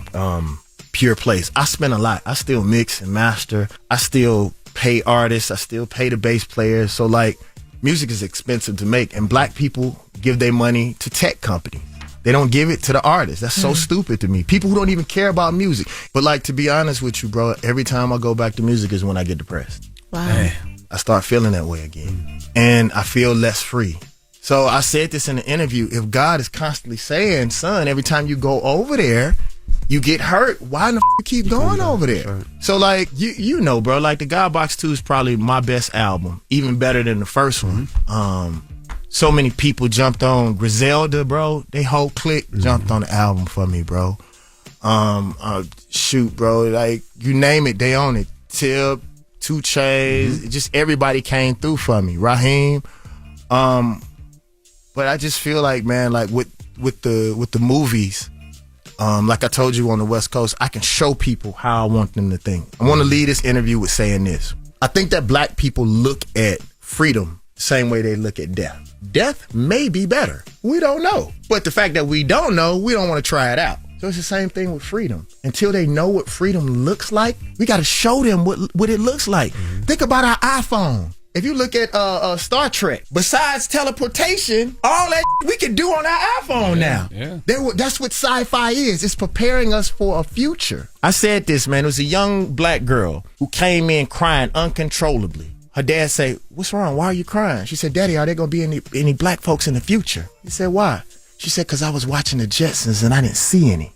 pure place. I spend a lot. I still mix and master. I still pay artists. I still pay the bass players. So like, music is expensive to make, and black people give their money to tech companies. They don't give it to the artists. That's so stupid to me. People who don't even care about music. But like, to be honest with you, bro, every time I go back to music is when I get depressed. Wow. I start feeling that way again. And I feel less free. So I said this in an interview. If God is constantly saying, son, every time you go over there, you get hurt, why the you keep going over there? So like, you know, bro, like the God Box 2 is probably my best album, even better than the first one. So many people jumped on Griselda, bro. They whole clique jumped on the album for me, bro. Shoot, bro, like, you name it, they own it. Tip, 2 Chainz, just everybody came through for me. Raheem. But I just feel like, man, like with the movies, like I told you on the West Coast, I can show people how I want them to think. I want to lead this interview with saying this. I think that black people look at freedom the same way they look at death. Death may be better. We don't know. But the fact that we don't know, we don't want to try it out. So it's the same thing with freedom. Until they know what freedom looks like, we got to show them what it looks like. Think about our iPhone. If you look at Star Trek, besides teleportation, all that we can do on our iPhone now. That's what sci-fi is. It's preparing us for a future. I said this, man. It was a young black girl who came in crying uncontrollably. Her dad said, "What's wrong? Why are you crying?" She said, "Daddy, are there going to be any black folks in the future?" He said, "Why?" She said, "Because I was watching the Jetsons and I didn't see any."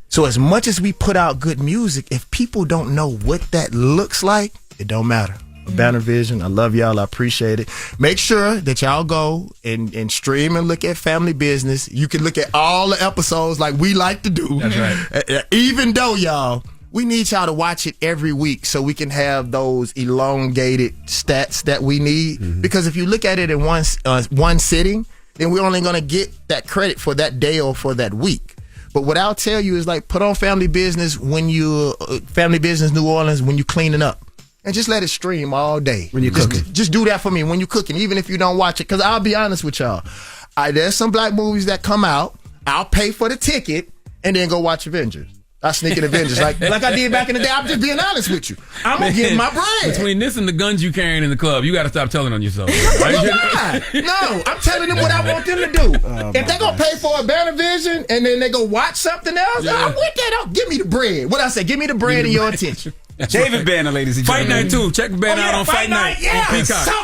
So as much as we put out good music, if people don't know what that looks like, it don't matter. Banner Vision, I love y'all. I appreciate it. Make sure that y'all go and stream and look at Family Business. You can look at all the episodes like we like to do. That's right. Even though, y'all, we need y'all to watch it every week so we can have those elongated stats that we need. Because if you look at it in one sitting, then we're only going to get that credit for that day or for that week. But what I'll tell you is, like, put on Family Business when you Family Business New Orleans when you cleaning up. And just let it stream all day. When you're cooking. Just do that for me when you're cooking, even if you don't watch it. Because I'll be honest with y'all. There's some black movies that come out. I'll pay for the ticket and then go watch Avengers. I sneak in Avengers like I did back in the day. I'm just being honest with you. I'm going to get my bread. Between this and the guns you carrying in the club, you got to stop telling on yourself. Right? No, I'm telling them what I want them to do. If they're going to pay for a Banner Vision and then they go watch something else, I'm with that. Give me the bread. What I say? Give me the bread and your attention. David Banner, ladies and Fight gentlemen. Night too. Check Banner out on Fight Night. Yeah,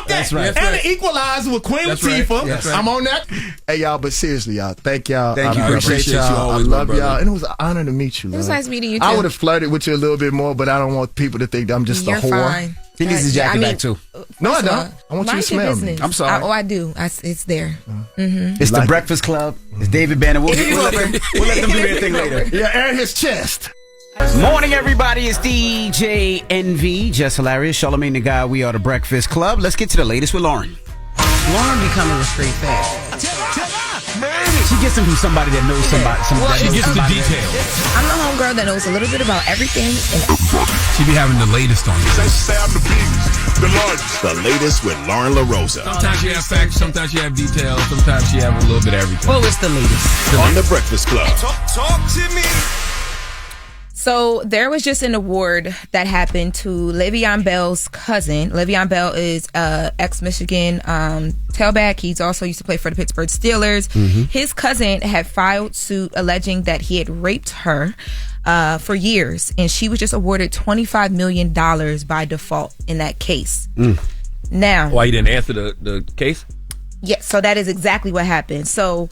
That's right. And the Equalizer with Queen Latifah. That's right. I'm on that. Hey, y'all, but seriously, y'all, thank y'all. Thank you. I appreciate y'all. I love y'all. And it was an honor to meet you. It was nice meeting you, too. I would have flirted with you a little bit more, but I don't want people to think that I'm just a whore. Fine. He needs his jacket back, too. No, I don't. I want you to smell me. I'm sorry. I do. It's there. It's the Breakfast Club. It's David Banner. We'll let them do their thing later. Yeah, air his chest. Morning, everybody. It's DJ NV, Jess Hilarious, Charlamagne the Guy. We are the Breakfast Club. Let's get to the latest with Loren. Loren becoming a straight fast. She gets them from somebody that knows somebody. She gets the details. I'm the homegirl that knows a little bit about everything. She be having the latest on you. The latest with Lauren LaRosa. Sometimes you have facts, sometimes you have details, sometimes you have a little bit of everything. Well, it's the latest. On the Breakfast Club. Talk to me. So there was just an award that happened to Le'Veon Bell's cousin. Le'Veon Bell is ex-Michigan tailback. He's also used to play for the Pittsburgh Steelers. His cousin had filed suit alleging that he had raped her for years, and she was just awarded $25 million by default in that case. Now, why you didn't answer the case? Yeah, so that is exactly what happened. So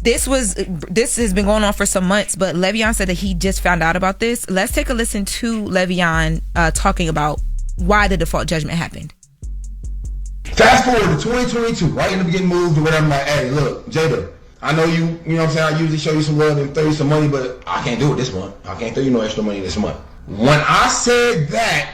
this has been going on for some months, but Le'Veon said that he just found out about this. Let's take a listen to Le'Veon talking about why the default judgment happened. Fast forward to 2022, right in the beginning moved or whatever. I'm like, hey, look, Jada, I know you know what I'm saying, I usually show you some love and throw you some money, but I can't do it this month. I can't throw you no extra money this month. When I said that,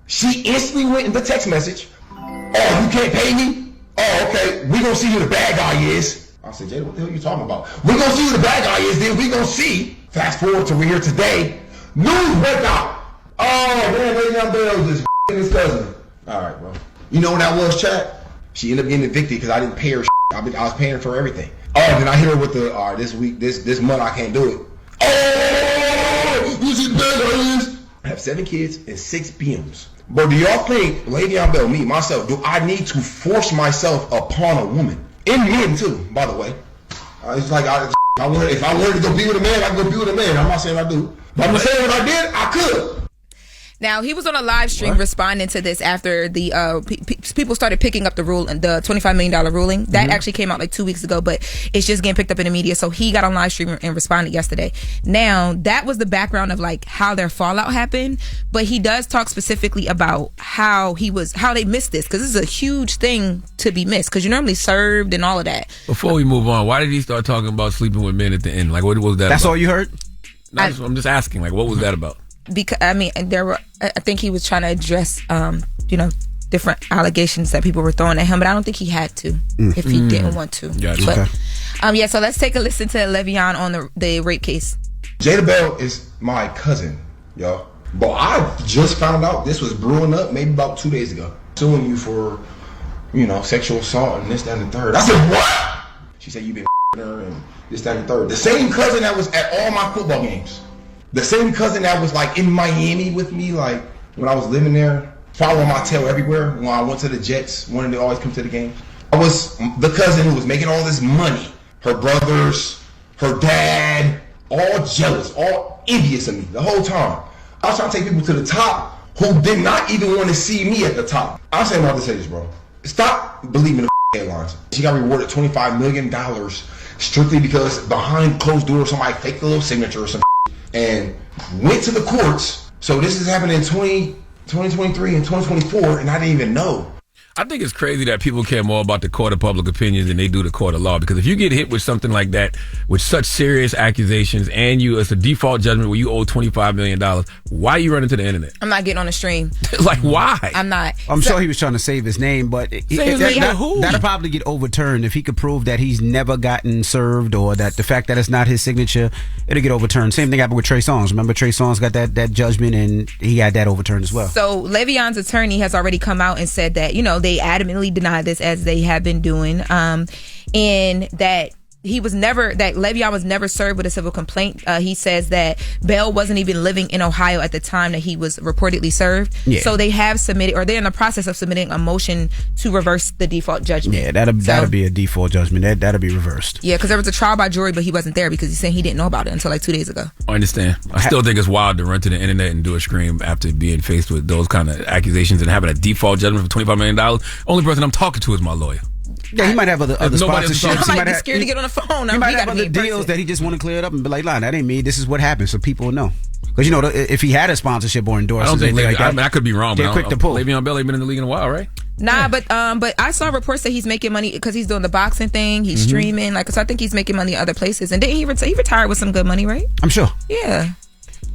she instantly went in the text message, oh, you can't pay me? Oh, okay, we gonna see who the bad guy is. I said, Jada, what the hell are you talking about? We gonna see who the bad guy is, then we gonna see. Fast forward to we're here today. News break out. Oh, man, Le'Veon Bell just his cousin. All right, bro. You know what that was, chat? She ended up getting evicted because I didn't pay her. I was paying her for everything. Oh, then I hit her with the, all right, this week, this month I can't do it. Oh, you see the bad guy is? I have 7 kids and 6 BMs. But do y'all think, Le'Veon Bell, me, myself, do I need to force myself upon a woman? And men too, by the way. It's like, if I wanted to go be with a man, I can go be with a man. I'm not saying I do. But I'm saying if I did, I could. Now, he was on a live stream responding to this after the people started picking up the $25 million ruling. That actually came out like 2 weeks ago, but it's just getting picked up in the media. So he got on live stream and responded yesterday. Now, that was the background of like how their fallout happened, but he does talk specifically about how they missed this, because this is a huge thing to be missed, because you're normally served and all of that. Before we move on, why did he start talking about sleeping with men at the end? Like, what was that That's about? all you heard? No, I'm just asking, like, what was that about? Because I think he was trying to address different allegations that people were throwing at him, but I don't think he had to if he didn't want to. Gotcha. But so let's take a listen to Le'Veon on the rape case. Jada Bell is my cousin, y'all. But I just found out this was brewing up maybe about 2 days ago. Suing you for, sexual assault and this, that, and the third. I said, what? She said you've been her and this, that, and the third. The same cousin that was at all my football games. The same cousin that was like in Miami with me, like when I was living there, following my tail everywhere. When I went to the Jets, wanted to always come to the games. I was the cousin who was making all this money. Her brothers, her dad, all jealous, all envious of me the whole time. I was trying to take people to the top who did not even want to see me at the top. I'm saying about to say this, bro. Stop believing the headlines. She got rewarded $25 million strictly because behind closed doors somebody faked a little signature or something. And went to the courts. So this is happening in 2023 and 2024, and I didn't even know. I think it's crazy that people care more about the court of public opinion than they do the court of law. Because if you get hit with something like that, with such serious accusations, and it's a default judgment where you owe $25 million, why are you running to the internet? I'm not getting on the stream. Like, why? I'm not. I'm sure he was trying to save his name, but that'll probably get overturned if he could prove that he's never gotten served, or that the fact that it's not his signature, it'll get overturned. Same thing happened with Trey Songz. Remember, Trey Songz got that judgment, and he had that overturned as well. So Le'Veon's attorney has already come out and said that, they adamantly denied this, as they have been doing, and that Le'Veon was never served with a civil complaint. He says that Bell wasn't even living in Ohio at the time that he was reportedly served. Yeah. So they have submitted, or they're in the process of submitting a motion to reverse the default judgment. Yeah, that'll be a default judgment. That'll be reversed. Yeah, because there was a trial by jury, but he wasn't there because he's saying he didn't know about it until like 2 days ago. I understand. I still think it's wild to run to the internet and do a scream after being faced with those kind of accusations and having a default judgment for $25 million. Only person I'm talking to is my lawyer. Yeah, he might have other sponsorships. He might be scared to get on the phone. He might have other deals that he just want to clear it up and be like, "Nah, that ain't me. This is what happened," so people will know. Because if he had a sponsorship or endorsement, I could be wrong. They're quick to pull. Le'Veon Bell ain't been in the league in a while, right? Nah, but I saw reports that he's making money because he's doing the boxing thing. He's streaming, so I think he's making money other places. And didn't he retired with some good money, right? I'm sure. Yeah.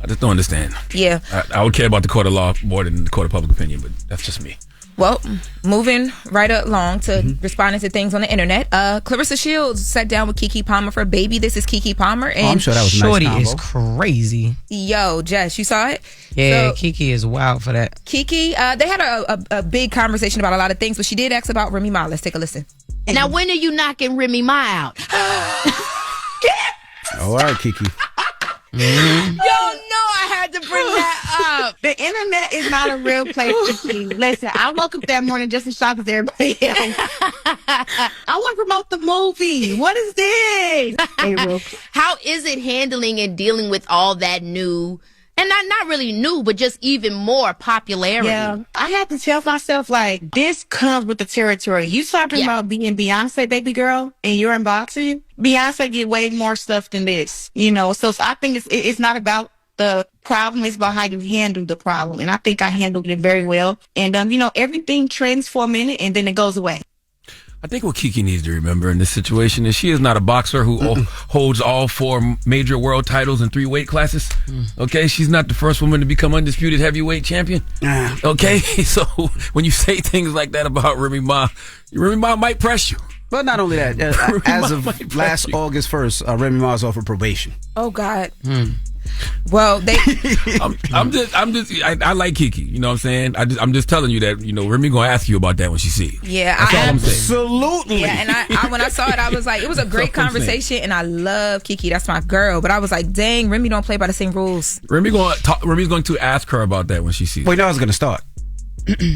I just don't understand. Yeah. I would care about the court of law more than the court of public opinion, but that's just me. Well, moving right along to responding to things on the internet. Clarissa Shields sat down with Keke Palmer for Baby. This is Keke Palmer. And I'm sure that was a Shorty nice is crazy. Yo, Jess, you saw it? Yeah, Keke is wild for that. Keke, they had a big conversation about a lot of things, but she did ask about Remy Ma. Let's take a listen. Now, when are you knocking Remy Ma out? All right, Keke. Yo, no, I had to bring that up. The internet is not a real place to be. Listen, I woke up that morning just as shocked as everybody else. I want to promote the movie. What is this? How is it handling and dealing with all that new, and not really new, but just even more popularity? Yeah, I had to tell myself, like, this comes with the territory. You talking about being Beyonce, baby girl, and you're in boxing? Beyonce get way more stuff than this, you know? So I think it's not about the problem, it's about how you handle the problem. And I think I handled it very well. And, you know, everything trends for a minute and then it goes away. I think what Kiki needs to remember in this situation is she is not a boxer who holds all 4 major world titles in 3 weight classes. Okay, she's not the first woman to become undisputed heavyweight champion. Okay, so when you say things like that about Remy Ma might press you. But not only that, as of last August 1st, Remy Ma's off of probation. Oh God. Well, they. I like Kiki. You know what I'm saying? I'm just telling you that, you know, Remy gonna ask you about that when she see you. Yeah, that's all I'm saying. Absolutely. Yeah, and I when I saw it, I was like, it was a great conversation, and I love Kiki. That's my girl. But I was like, dang, Remy don't play by the same rules. Remy's going to ask her about that when she sees. Well, you know, I was gonna start.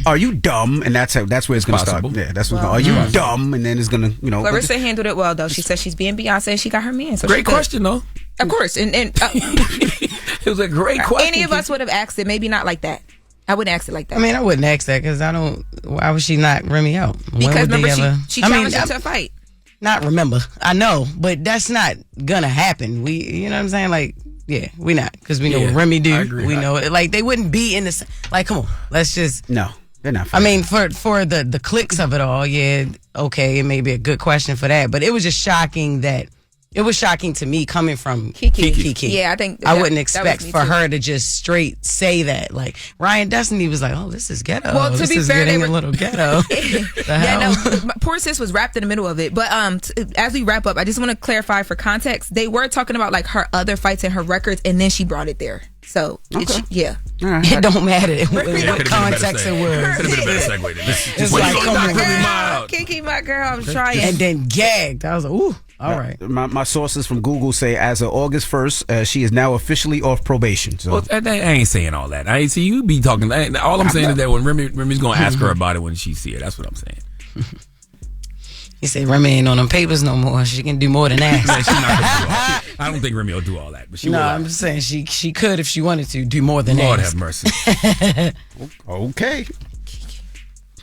Are you dumb? And that's where it's gonna start. Yeah, that's what's going. Are you dumb? And then it's gonna, you know. Clarissa handled it well, though. She said she's being Beyonce, and she got her man. So great question, though. Of course, and it was a great question. Any of us would have asked it, maybe not like that. I wouldn't ask it like that. I mean, I wouldn't ask that because I don't. Why would she knock Remy out? Because remember, she challenged her to a fight. Not remember. I know, but that's not gonna happen. You know what I'm saying? Like, yeah, we not because we know what Remy do. We know it. Like they wouldn't be in the like. Come on, let's just no. They're not. I mean, for the clicks of it all, yeah, okay, it may be a good question for that, but it was just shocking that. It was shocking to me coming from Kiki. Yeah, I think I wouldn't expect for her to just straight say that. Like Ryan Destiny was like, "Oh, this is ghetto. Well, to be fair, they were a little ghetto." Poor sis was wrapped in the middle of it. But as we wrap up, I just want to clarify for context. They were talking about like her other fights and her records, and then she brought it there. So yeah, right. It don't matter what context it was. Could have been a better segue than this. It's like, come on, Kiki, my girl, I'm trying. And then gagged. I was like, ooh. All right. My sources from Google say as of August 1st, she is now officially off probation. So well, I ain't saying all that. I ain't see you be talking. All I'm saying is that when Remy's going to ask her about it when she see it. That's what I'm saying. You say Remy ain't on them papers no more. She can do more than that. Yeah, she's not gonna do all that. I don't think Remy will do all that, but she will. No, I'm just saying she could if she wanted to do more than that. Lord have mercy. Okay.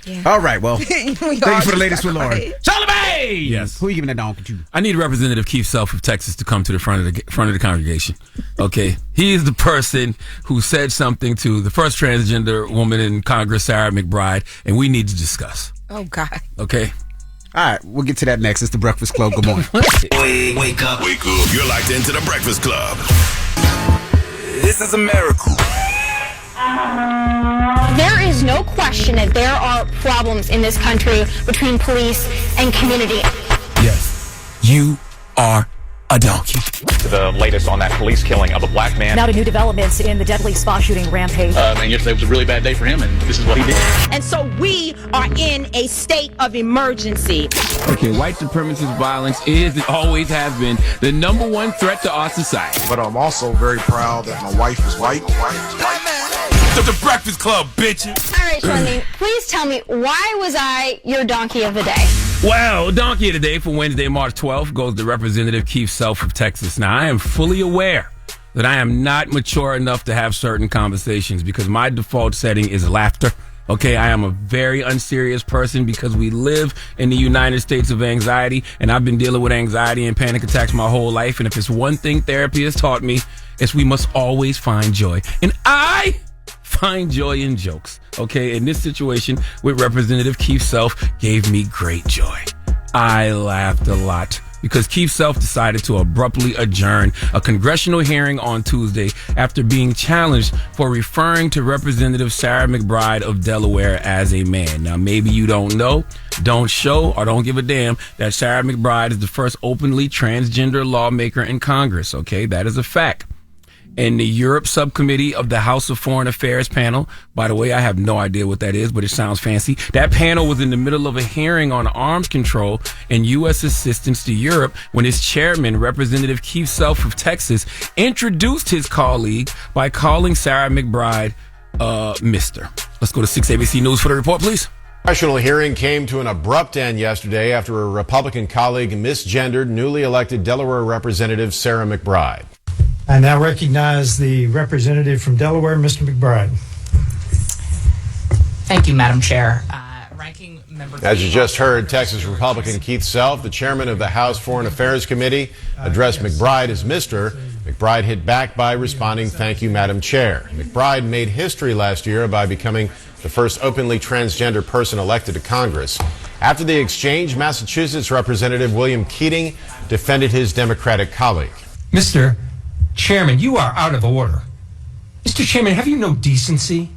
Yeah. All right, well, thank you for the latest with Loren. Charlamagne! Yes. Who are you giving that donkey to? I need Representative Keith Self of Texas to come to the front of the congregation. Okay? He is the person who said something to the first transgender woman in Congress, Sarah McBride, and we need to discuss. Oh, God. Okay? All right, we'll get to that next. It's the Breakfast Club. Good morning. Wake up. You're locked into the Breakfast Club. This is a miracle. There is no question that there are problems in this country between police and community. Yes, you are a donkey. The latest on that police killing of a black man. Now to new developments in the deadly spa shooting rampage. And yesterday was a really bad day for him, and this is what he did. And so we are in a state of emergency. Okay, white supremacist violence is and always has been the number one threat to our society. But I'm also very proud that my wife is white. The Breakfast Club, bitches. All right, Charlamagne, please tell me, why was I your donkey of the day? Well, donkey of the day for Wednesday, March 12th goes to Representative Keith Self of Texas. Now, I am fully aware that I am not mature enough to have certain conversations because my default setting is laughter. Okay, I am a very unserious person because we live in the United States of anxiety, and I've been dealing with anxiety and panic attacks my whole life. And if it's one thing therapy has taught me, it's we must always find joy. And I find joy in jokes. Okay, in this situation with Representative Keith Self gave me great joy. I laughed a lot because Keith Self decided to abruptly adjourn a congressional hearing on Tuesday after being challenged for referring to Representative Sarah McBride of Delaware as a man. Now, maybe you don't know, don't show, or don't give a damn that Sarah McBride is the first openly transgender lawmaker in Congress. Okay, that is a fact. and the Europe subcommittee of the House of Foreign Affairs panel. By the way, I have no idea what that is, but it sounds fancy. That panel was in the middle of a hearing on arms control and U.S. assistance to Europe when its chairman, Representative Keith Self of Texas, introduced his colleague by calling Sarah McBride Mr. Let's go to 6 ABC News for the report, please. The congressional hearing came to an abrupt end yesterday after a Republican colleague misgendered newly elected Delaware Representative Sarah McBride. I now recognize the representative from Delaware, Mr. McBride. Thank you, Madam Chair. Ranking Member. As you just heard, Texas Republican Keith Self, the chairman of the House Foreign Affairs Committee, addressed McBride as Mr. McBride hit back by responding, "Thank you, Madam Chair." McBride made history last year by becoming the first openly transgender person elected to Congress. After the exchange, Massachusetts Representative William Keating defended his Democratic colleague. Mr. Chairman, you are out of order. Mr. Chairman, have you no decency?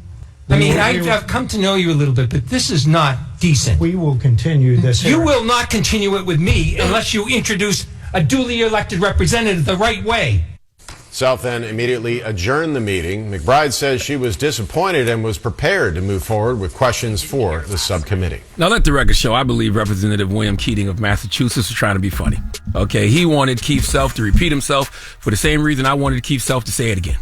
I mean, I've come to know you a little bit, but this is not decent. We will continue this hearing. You will not continue it with me unless you introduce a duly elected representative the right way. Self then immediately adjourned the meeting. McBride says she was disappointed and was prepared to move forward with questions for the subcommittee. Now, let the record show, I believe Representative William Keating of Massachusetts was trying to be funny. Okay, he wanted Keith Self to repeat himself for the same reason I wanted Keith Self to say it again,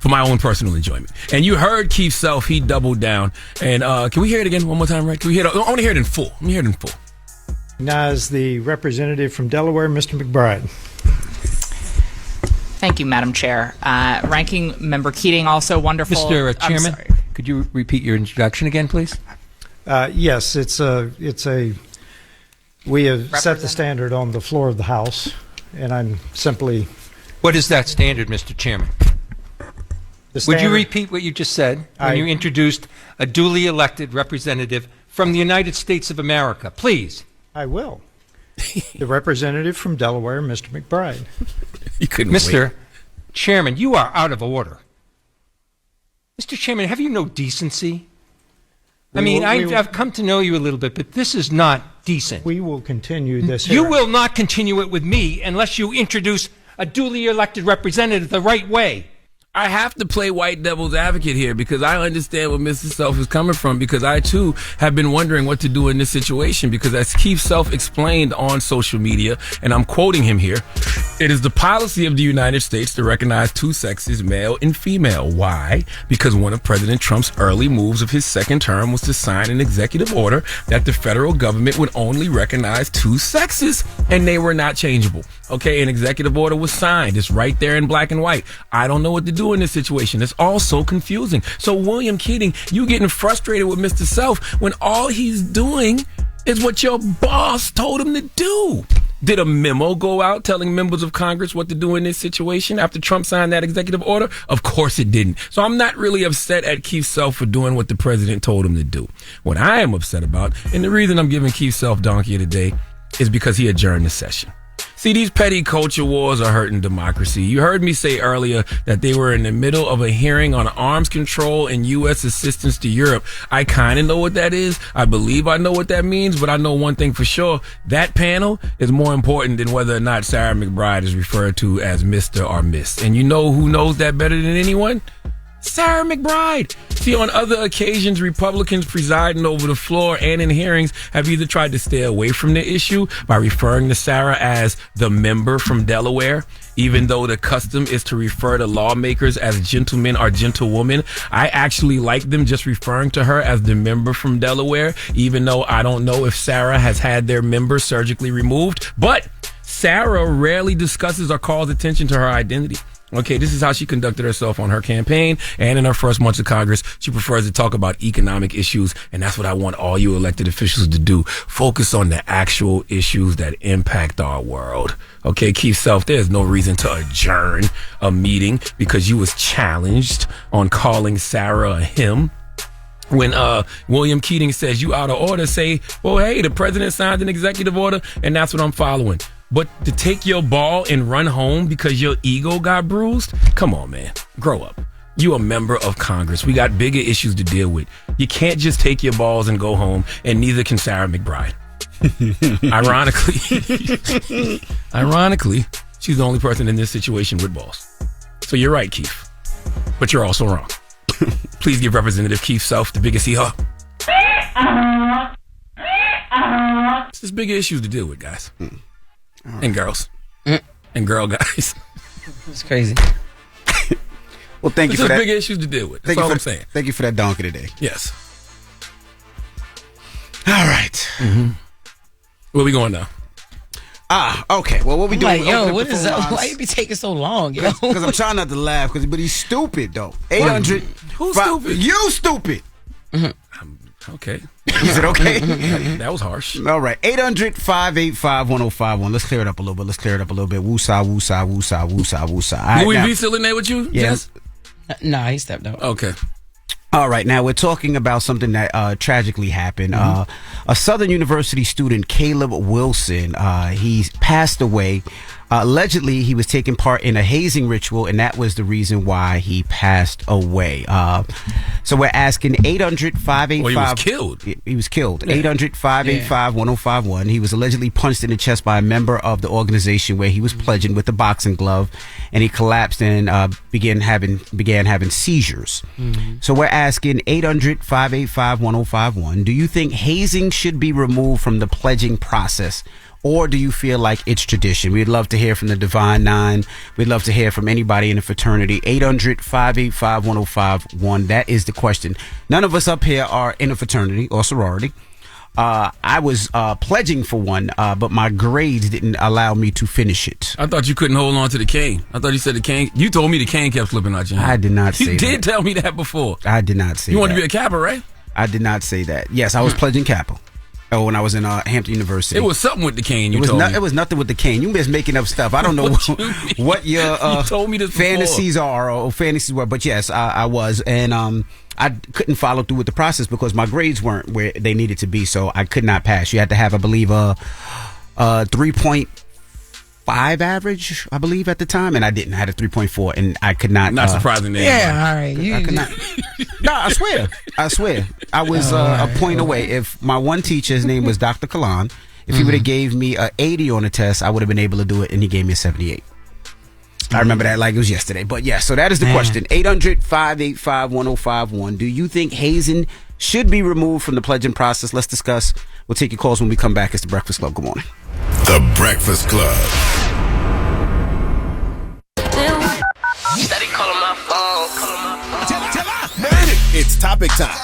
for my own personal enjoyment. And you heard Keith Self, he doubled down. And can we hear it again one more time, right? Can we hear it? I want to hear it in full. Let me hear it in full. Now is the representative from Delaware, Mr. McBride. Thank you, Madam Chair. Ranking Member Keating, also wonderful. Mr. Chairman, could you repeat your introduction again, please? Yes, we have set the standard on the floor of the House, and I'm simply... What is that standard, Mr. Chairman? Would you repeat what you just said when you introduced a duly elected representative from the United States of America? Please. I will. The representative from Delaware, Mr. McBride. You couldn't Mr. Chairman, you are out of order. Mr. Chairman, have you no decency? I've come to know you a little bit, but this is not decent. We will continue this You hearing. will not continue it with me unless you introduce a duly elected representative the right way. I have to play white devil's advocate here because I understand where Mr. Self is coming from, because I too have been wondering what to do in this situation, because as Keith Self explained on social media, and I'm quoting him here, it is the policy of the United States to recognize two sexes, male and female. Why? Because one of President Trump's early moves of his second term was to sign an executive order that the federal government would only recognize two sexes, and they were not changeable. Okay, an executive order was signed. It's right there in black and white. I don't know what to do in this situation. It's all so confusing. So William Keating, you getting frustrated with Mr. Self when all he's doing is what your boss told him to do. Did a memo go out telling members of Congress what to do in this situation after Trump signed that executive order? Of course it didn't. So I'm not really upset at Keith Self for doing what the president told him to do. What I am upset about, and the reason I'm giving Keith Self donkey today, is because he adjourned the session. See, these petty culture wars are hurting democracy. You heard me say earlier that they were in the middle of a hearing on arms control and U.S. assistance to Europe. I kind of know what that is. I believe I know what that means, but I know one thing for sure. That panel is more important than whether or not Sarah McBride is referred to as Mr. or Miss. And you know who knows that better than anyone? Sarah McBride. See, on other occasions, Republicans presiding over the floor and in hearings have either tried to stay away from the issue by referring to Sarah as the member from Delaware, even though the custom is to refer to lawmakers as gentlemen or gentlewomen. I actually like them just referring to her as the member from Delaware, even though I don't know if Sarah has had their member surgically removed. But Sarah rarely discusses or calls attention to her identity. Okay, this is how she conducted herself on her campaign and in her first months of Congress. She prefers to talk about economic issues, and that's what I want all you elected officials to do. Focus on the actual issues that impact our world. Okay, Keith Self, there's no reason to adjourn a meeting because you was challenged on calling Sarah a him. When William Keating says you out of order, say, well, hey, the president signed an executive order, and that's what I'm following. But to take your ball and run home because your ego got bruised? Come on, man. Grow up. You a member of Congress. We got bigger issues to deal with. You can't just take your balls and go home, and neither can Sarah McBride. Ironically, she's the only person in this situation with balls. So you're right, Keith. But you're also wrong. Please give Representative Keith Self the biggest hee-haw. It's just bigger issues to deal with, guys. And girls. And girl guys. It's crazy. Well, thank you for that. Bigger issues to deal with. That's all I'm saying. Thank you for that donkey today. Yes. All right. Where we going now? Okay. Well, what we doing? Like, yo, what is that? Why you be taking so long, yo? Because I'm trying not to laugh. But he's stupid though. 800. Who's stupid? You stupid. Okay. Is it okay? That was harsh. All right. 800-585-1051. Let's clear it up a little bit. Woosah, woosah, woosah, woosah, woosah. Louis V still in there with you? Yeah. Jess? Nah, he stepped out. Okay. All right, now we're talking about something that tragically happened. A Southern University student, Caleb Wilson, he passed away. Allegedly, he was taking part in a hazing ritual, and that was the reason why he passed away. So we're asking 800-585... Well, he was killed. He was killed. 800-585-1051. He was allegedly punched in the chest by a member of the organization where he was pledging with a boxing glove, and he collapsed and began having seizures. So we're asking 800-585-1051. Do you think hazing should be removed from the pledging process? Or do you feel like it's tradition? We'd love to hear from the Divine Nine. We'd love to hear from anybody in the fraternity. 800-585-1051. That is the question. None of us up here are in a fraternity or sorority. I was pledging for one, but my grades didn't allow me to finish it. I thought you couldn't hold on to the cane. I thought you said the cane. You told me the cane kept slipping out your hand. I did not say that. You did tell me that before. I did not say that. You wanted to be a Kappa, right? I did not say that. Yes, I was pledging Kappa. Oh, when I was in Hampton University. It was something with the cane, you told me. It was nothing with the cane. You just making up stuff. I don't know what your you told me this fantasies are or fantasies were. But yes, I was. And I couldn't follow through with the process because my grades weren't where they needed to be. So I could not pass. You had to have, I believe, a 3.5 average, I believe, at the time. And I didn't. I had a 3.4 and I could not. Not surprising. Yeah, all right. I could not. No, I swear. I was a point away. If my one teacher, his name was Dr. Kalan, if he would have gave me a 80 on the test, I would have been able to do it, and he gave me a 78. I remember that like it was yesterday. But yeah, so that is the question. 800-585-1051. Do you think hazing should be removed from the pledging process? Let's discuss. We'll take your calls when we come back. It's The Breakfast Club. Good morning. The Breakfast Club. Steady calling my phone. It's topic time.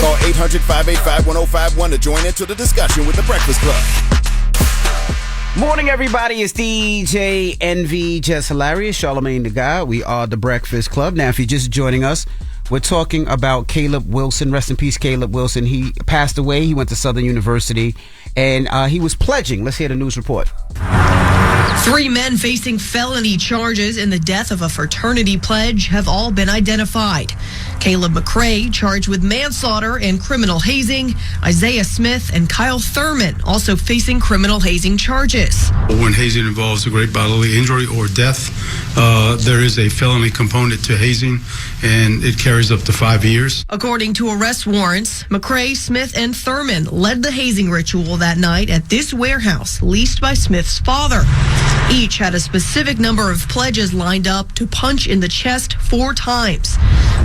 Call 800-585-1051 to join into the discussion with The Breakfast Club. Morning, everybody. It's DJ Envy, Jess Hilarious, Charlamagne the Guy. We are The Breakfast Club. Now, if you're just joining us, we're talking about Caleb Wilson. Rest in peace, Caleb Wilson. He passed away. He went to Southern University, and he was pledging. Let's hear the news report. 3 men facing felony charges in the death of a fraternity pledge have all been identified. Caleb McRae, charged with manslaughter and criminal hazing. Isaiah Smith and Kyle Thurman also facing criminal hazing charges. When hazing involves a great bodily injury or death, there is a felony component to hazing, and it carries up to 5 years. According to arrest warrants, McRae, Smith, and Thurman led the hazing ritual that night at this warehouse leased by Smith's father. Each had a specific number of pledges lined up to punch in the chest 4 times.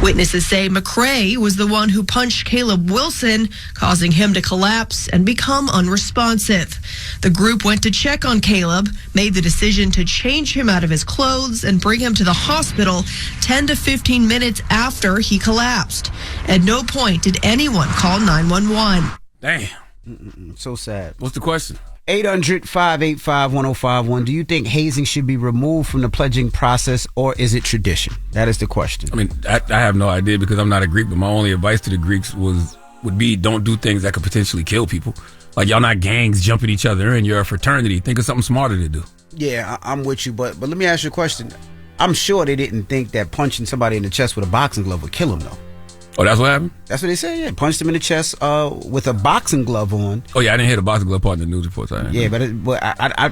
Witnesses say McRae was the one who punched Caleb Wilson, causing him to collapse and become unresponsive. The group went to check on Caleb, made the decision to change him out of his clothes and bring him to the hospital 10 to 15 minutes after he collapsed. At no point did anyone call 911. Damn. So sad. What's the question? 800-585-1051. Do you think hazing should be removed from the pledging process, or is it tradition? That is the question. I mean, I have no idea because I'm not a Greek, but my only advice to the Greeks would be don't do things that could potentially kill people. Like, y'all not gangs jumping each other in. You're a fraternity. Think of something smarter to do. Yeah, I'm with you, but let me ask you a question. I'm sure they didn't think that punching somebody in the chest with a boxing glove would kill him, though. Oh, that's what happened? That's what they said, yeah. Punched him in the chest with a boxing glove on. Oh, yeah, I didn't hear the boxing glove part in the news report. Yeah, but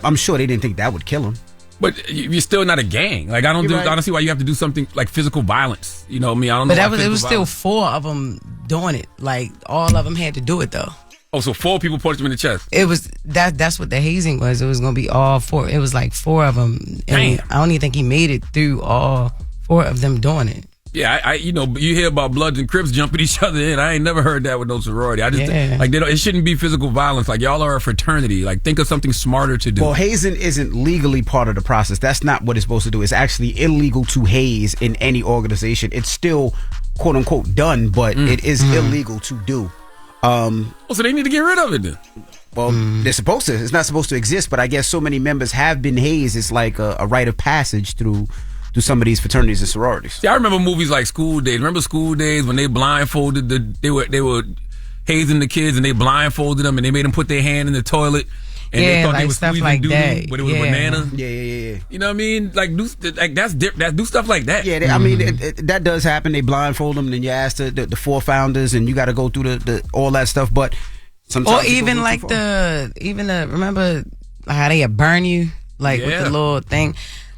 I'm sure they didn't think that would kill him. But you're still not a gang. Like, I don't see why you have to do something like physical violence. You know what I mean? I don't know. But it was still 4 of them doing it. Like, all of them had to do it, though. Oh, so 4 people punched him in the chest. It was that's what the hazing was. It was gonna be all 4. It was like 4 of them. And I don't even think he made it through all 4 of them doing it. Yeah, I you hear about Bloods and Crips jumping each other in. I ain't never heard that with no sorority. I just it shouldn't be physical violence. Like, y'all are a fraternity. Like, think of something smarter to do. Well, hazing isn't legally part of the process. That's not what it's supposed to do. It's actually illegal to haze in any organization. It's still quote unquote done, but it is illegal to do. So they need to get rid of it then. Well, they're supposed to. It's not supposed to exist, but I guess so many members have been hazed. It's like a rite of passage through some of these fraternities and sororities. See, I remember movies like School Days. Remember School Days when they blindfolded they were hazing the kids and they blindfolded them and they made them put their hand in the toilet and they thought they were stuff squeezing like doo-doo, that. but it was banana. Yeah. You know what I mean? Like, do stuff like that. Yeah, I mean that does happen. They blindfold them, and then you ask the 4 founders, and you got to go through the all that stuff. But sometimes, or even like remember how they burn you with the little thing.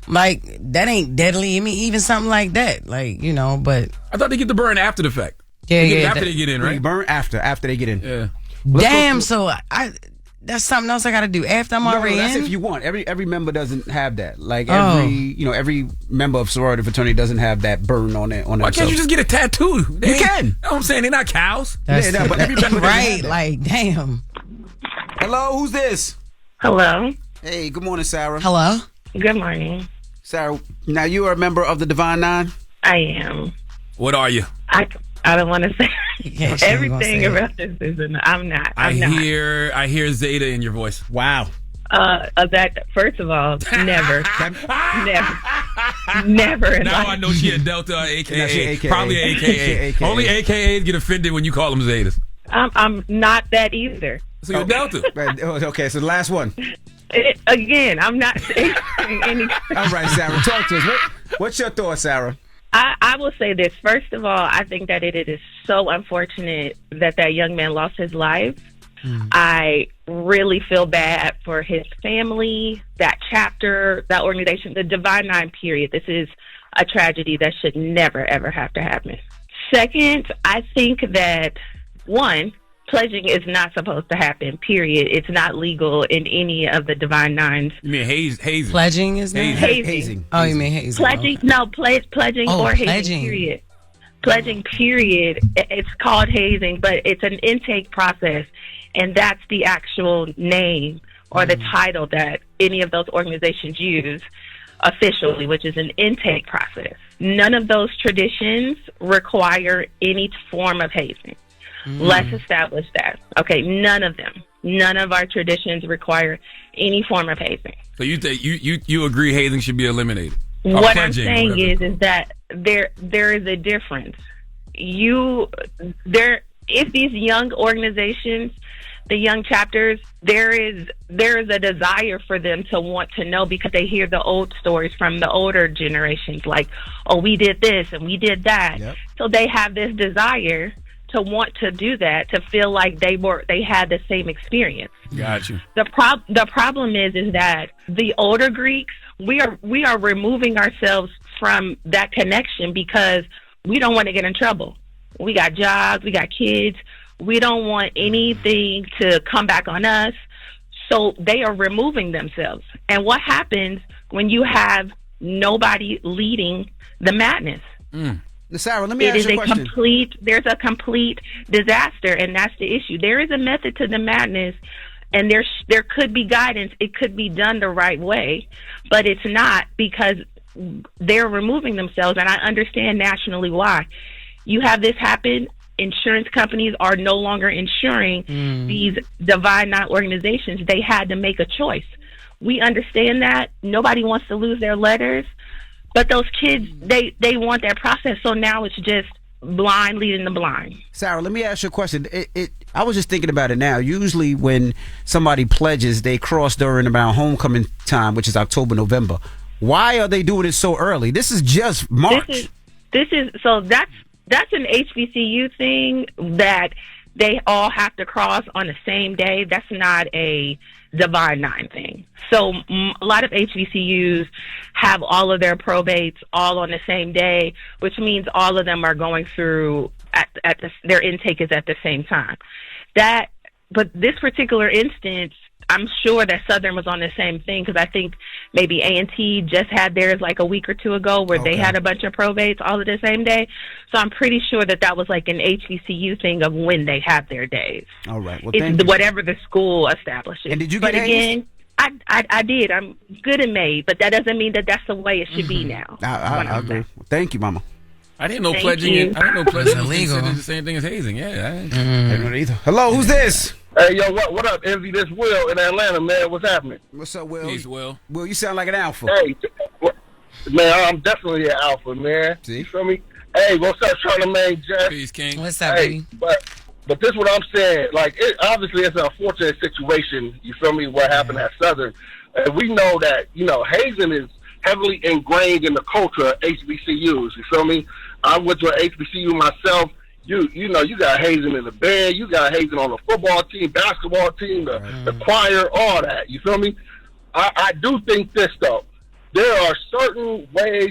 Like, that ain't deadly. I mean, even something like that. Like, but I thought they get the burn after the fact. After they get in, right? Burn after they get in. Yeah. Damn. So that's something else I got to do after I'm already that's in. if you want. Every member doesn't have that. Like every member of sorority fraternity doesn't have that burn on it. Why can't you just get a tattoo? You can. You know what I'm saying? They're not cows. But every member right. Like, damn. Hello, who's this? Hello. Hey, good morning, Sarah. Hello. Good morning. Sarah, now you are a member of the Divine Nine? I am. What are you? I don't want to say everything about this. I'm not. I hear Zeta in your voice. Wow. That first of all, never. In now life. I know she a Delta, AKA, AKA. probably an AKA. Only AKAs get offended when you call them Zetas. I'm not that either. So you're Delta. Okay, so the last one. Again, I'm not saying anything. All right, Sarah, talk to us. What's your thoughts, Sarah? I will say this. First of all, I think that it is so unfortunate that young man lost his life. I really feel bad for his family, that chapter, that organization, the Divine Nine, period. This is a tragedy that should never, ever have to happen. Second, I think that, one, pledging is not supposed to happen, period. It's not legal in any of the Divine Nines. You mean hazing? Pledging is not? Hazing. Oh, you mean hazing. Pledging, no, pledging or hazing, period. Pledging, period. It's called hazing, but it's an intake process, and that's the actual name or the title that any of those organizations use officially, which is an intake process. None of those traditions require any form of hazing. Let's establish that. Okay, none of them. None of our traditions require any form of hazing. So you think you agree hazing should be eliminated? What I'm saying is that there is a difference. If these young organizations, the young chapters, there is a desire for them to want to know because they hear the old stories from the older generations, like, oh, we did this and we did that. Yep. So they have this desire to want to do that, to feel like they had the same experience. Got you. The problem is that the older Greeks, we are removing ourselves from that connection because we don't want to get in trouble. We got jobs, we got kids. We don't want anything to come back on us. So they are removing themselves. And what happens when you have nobody leading the madness? Sarah, let me ask you a question. There's a complete disaster, and that's the issue. There is a method to the madness, and there could be guidance. It could be done the right way, but it's not because they're removing themselves, and I understand nationally why. You have this happen. Insurance companies are no longer insuring these Divine Nine organizations. They had to make a choice. We understand that. Nobody wants to lose their letters. But those kids, they want that process. So now it's just blind leading the blind. Sarah, let me ask you a question. I was just thinking about it now. Usually when somebody pledges, they cross during about homecoming time, which is October, November. Why are they doing it so early? This is just March. That's an HBCU thing that they all have to cross on the same day. That's not a Divine Nine thing. So a lot of HBCUs have all of their probates all on the same day, which means all of them are going through their intake is at the same time. That but this particular instance, I'm sure that Southern was on the same thing, because I think maybe A&T just had theirs like a week or two ago where they had a bunch of probates all of the same day. So I'm pretty sure that was like an HBCU thing of when they have their days. All right. Well, it's whatever the school establishes. And did you get hazed? I did. I'm good and made, but that doesn't mean that that's the way it should be now. I agree. Well, thank you, Mama. I didn't know pledging was illegal. The same thing as hazing. Yeah, I didn't know either. Hello, who's this? Hey, yo, what up, Envy? This Will in Atlanta, man. What's happening? What's up, Will? Peace, Will. Will, you sound like an alpha. Hey, man, I'm definitely an alpha, man. See? You feel me? Hey, what's up, Charlamagne, Jess? Peace, King. What's up, baby? But this is what I'm saying. Like, obviously, it's an unfortunate situation, you feel me, what happened at Southern. And we know that, hazing is heavily ingrained in the culture of HBCUs, you feel me? I went to an HBCU myself. You know, you got hazing in the band, you got hazing on the football team, basketball team, the choir, all that. You feel me? I do think this, though. There are certain ways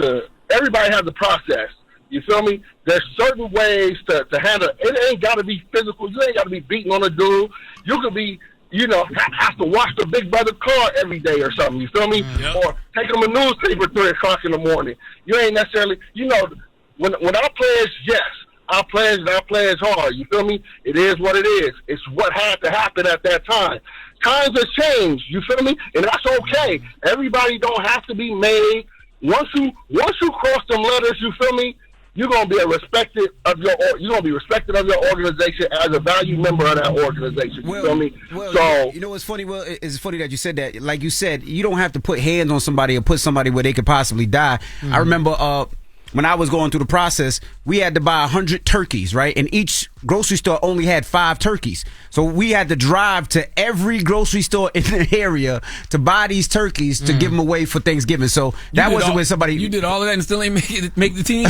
to everybody has a process. You feel me? There's certain ways to handle it. It ain't got to be physical. You ain't got to be beating on a dude. You could be, have to wash the big brother car every day or something. You feel me? Or take them a newspaper at 3 o'clock in the morning. You ain't necessarily, when I pledge, yes. I pledge hard. You feel me? It is what it is. It's what had to happen at that time. Times have changed. You feel me? And that's okay. Everybody don't have to be made. Once you cross them letters, you feel me? You're gonna be respected of your organization as a valued member of that organization. You feel me? Well, so you know what's funny? Well, it's funny that you said that. Like you said, you don't have to put hands on somebody or put somebody where they could possibly die. Mm-hmm. I remember when I was going through the process, we had to buy 100 turkeys, right? And each grocery store only had 5 turkeys. So we had to drive to every grocery store in the area to buy these turkeys to give them away for Thanksgiving. So that wasn't when somebody... You did all of that and still ain't make the team?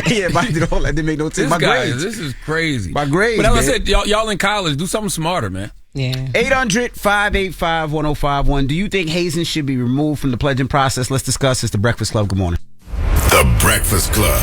Yeah, I did all that. Didn't make no team. This is crazy. My grades, But as I said, y'all in college, do something smarter, man. Yeah. 800-585-1051. Do you think hazing should be removed from the pledging process? Let's discuss. It's the Breakfast Club. Good morning. The Breakfast Club.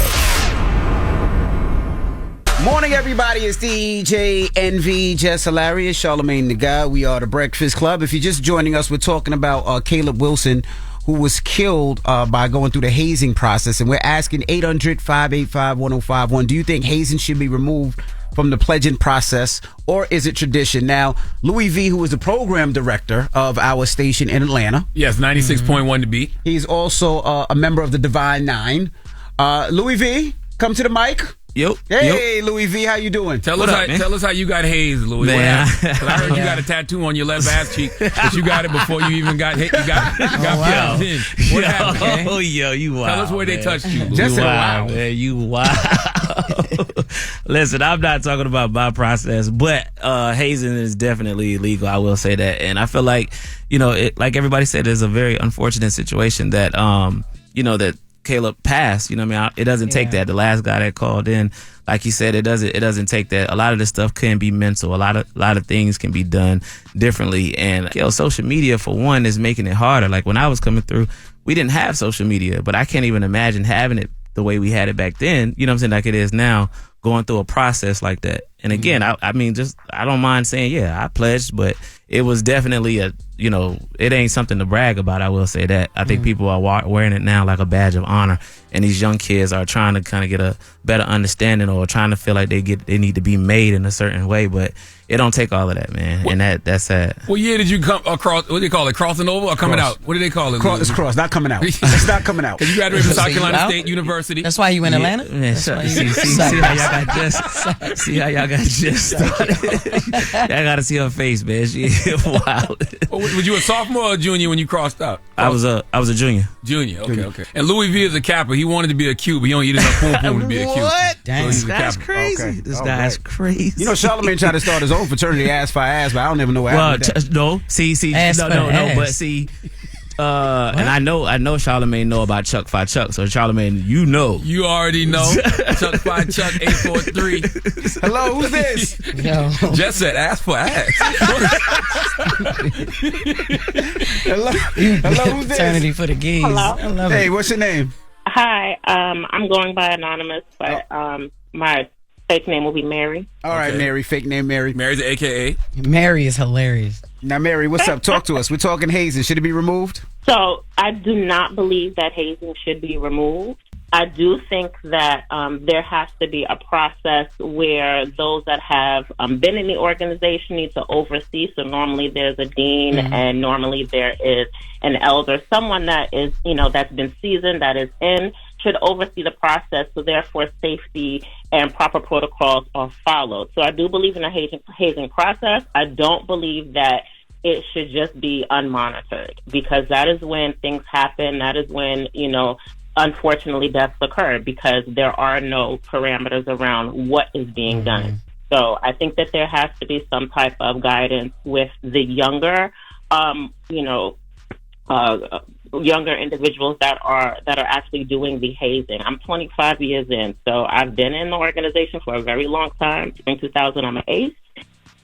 Morning, everybody. It's DJ NV, Jess Hilarious, Charlamagne the Guy. We are the Breakfast Club. If you're just joining us, we're talking about Caleb Wilson, who was killed by going through the hazing process. And we're asking 800-585-1051. Do you think hazing should be removed from the pledging process, or is it tradition? Now, Louis V., who is the program director of our station in Atlanta. Yes, 96.1 to beat. He's also a member of the Divine Nine. Louis V., come to the mic. Yep. Hey, Louis V., how you doing? Tell us how you got hazed, Louis. Man. Because I heard you got a tattoo on your left ass cheek, but you got it before you even got hit. You got wow. What happened, man? Oh, yo, you wild. Tell us where they touched you, Louis. Just wow, man. You wild. Listen, I'm not talking about my process, but hazing is definitely illegal. I will say that. And I feel like, like everybody said, it's a very unfortunate situation that, that Caleb passed. You know what I mean? It doesn't take that. The last guy that called in, like he said, it doesn't take that. A lot of this stuff can be mental. A lot of things can be done differently. And social media, for one, is making it harder. Like when I was coming through, we didn't have social media, but I can't even imagine having it the way we had it back then. You know what I'm saying? Like it is now, going through a process like that. And again, I don't mind saying, I pledged, but it was definitely it ain't something to brag about. I will say that. I think people are wearing it now like a badge of honor. And these young kids are trying to kind of get a better understanding, or trying to feel like they need to be made in a certain way. But it don't take all of that, man. And that's sad. What year did you come across? What do they call it? Crossing over or coming out? What do they call it? It's cross, not coming out. It's not coming out. Because you graduated from South Carolina State University. That's why you in Atlanta? Yeah, see how y'all got just started. I got to see her face, man. She wild. Was you a sophomore or a junior when you crossed out? I was a junior. Junior, okay. And Louis V is a Kappa. He wanted to be a Q, but he don't eat enough poom poom to be a Q. What? Dang, this guy's crazy. Okay. This guy's crazy. Charlamagne tried to start his own fraternity, ass for ass, but I don't even know what happened with that. No, but see. And I know Charlamagne know about Chuck Fi Chuck. So Charlamagne, you already know. Chuck Fi Chuck 843. Hello, who's this? Yo. Just said ass for ass. Hello, who's this? Eternity for the geese. Hello. Hey, what's your name? Hi, I'm going by anonymous, but my Fake name will be Mary. All right, Mary. Fake name Mary. Mary's an AKA. Mary is hilarious. Now, Mary, what's up? Talk to us. We're talking hazing. Should it be removed? So I do not believe that hazing should be removed. I do think that there has to be a process where those that have been in the organization need to oversee. So normally there's a dean, and normally there is an elder, someone that is, that's been seasoned, that is in, should oversee the process. So therefore, safety and proper protocols are followed. So I do believe in a hazing process. I don't believe that it should just be unmonitored, because that is when things happen. That is when, unfortunately, deaths occur, because there are no parameters around what is being done. So I think that there has to be some type of guidance with the younger, younger individuals that are actually doing the hazing. I'm 25 years in, so I've been in the organization for a very long time. In 2000, I'm an ace.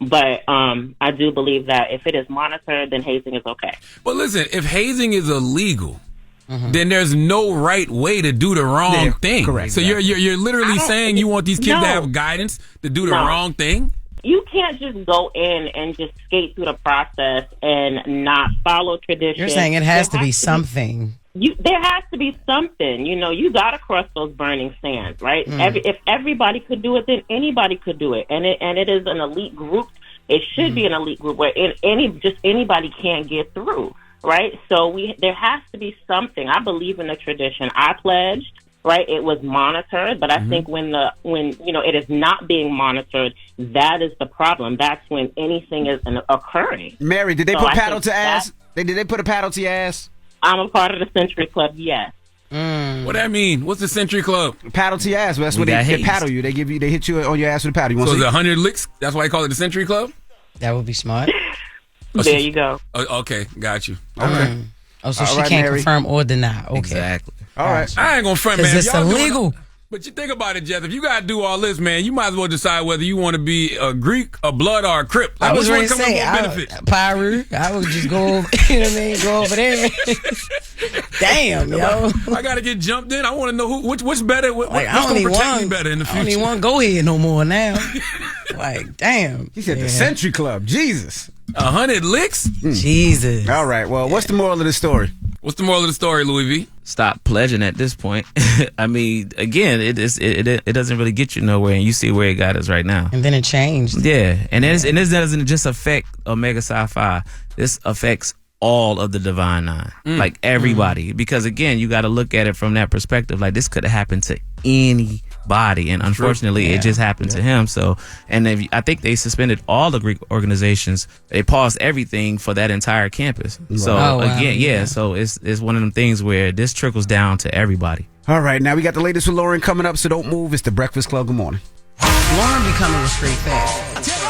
But I do believe that if it is monitored, then hazing is okay. But listen, if hazing is illegal, then there's no right way to do the wrong thing. Correct. So you're literally saying you want these kids to have guidance to do the wrong thing? You can't just go in and just skate through the process and not follow tradition. You're saying it has to be something. There has to be something. You got to cross those burning sands, right? If everybody could do it, then anybody could do it. And it is an elite group. It should be an elite group where anybody can't get through, right? So there has to be something. I believe in the tradition. I pledged, right? It was monitored, but I think when it is not being monitored, that is the problem. That's when anything is occurring. Mary, did they put paddle to ass? Did they put a paddle to your ass? I'm a part of the Century Club, yes. What that mean? What's the Century Club? Paddle to your ass. Well, that's what they paddle you. They hit you on your ass with a paddle. So it's 100 licks? That's why they call it the Century Club? That would be smart. There you go. Okay, got you. Okay. Oh, so she can't confirm or deny. Okay. Exactly. All right. I ain't gonna front, man. Because it's illegal. But you think about it, Jess. If you gotta do all this, man, you might as well decide whether you want to be a Greek, a Blood, or a Crip. I was ready to say, Pyru. I would just go over, go over there. Damn, yo. I gotta get jumped in. I want to know what's better. What's gonna protect me better in the future? I don't even want to go here no more now. Damn. He said the Century Club. Jesus. 100 licks? Jesus. All right. Well, what's the moral of the story? What's the moral of the story, Louis V? Stop pledging at this point. I mean, again, it doesn't really get you nowhere, and you see where it got us right now. And then it changed. Yeah, and this doesn't just affect Omega Psi-Phi. This affects all of the Divine Nine, like everybody. Because again, you got to look at it from that perspective. Like, this could have happened to anybody, and unfortunately, it just happened to him. So, and I think they suspended all the Greek organizations. They paused everything for that entire campus. So again, so it's one of them things where this trickles down to everybody. All right, now we got the latest with Loren coming up, so don't move. It's the Breakfast Club. Good morning. Loren becoming a straight fast.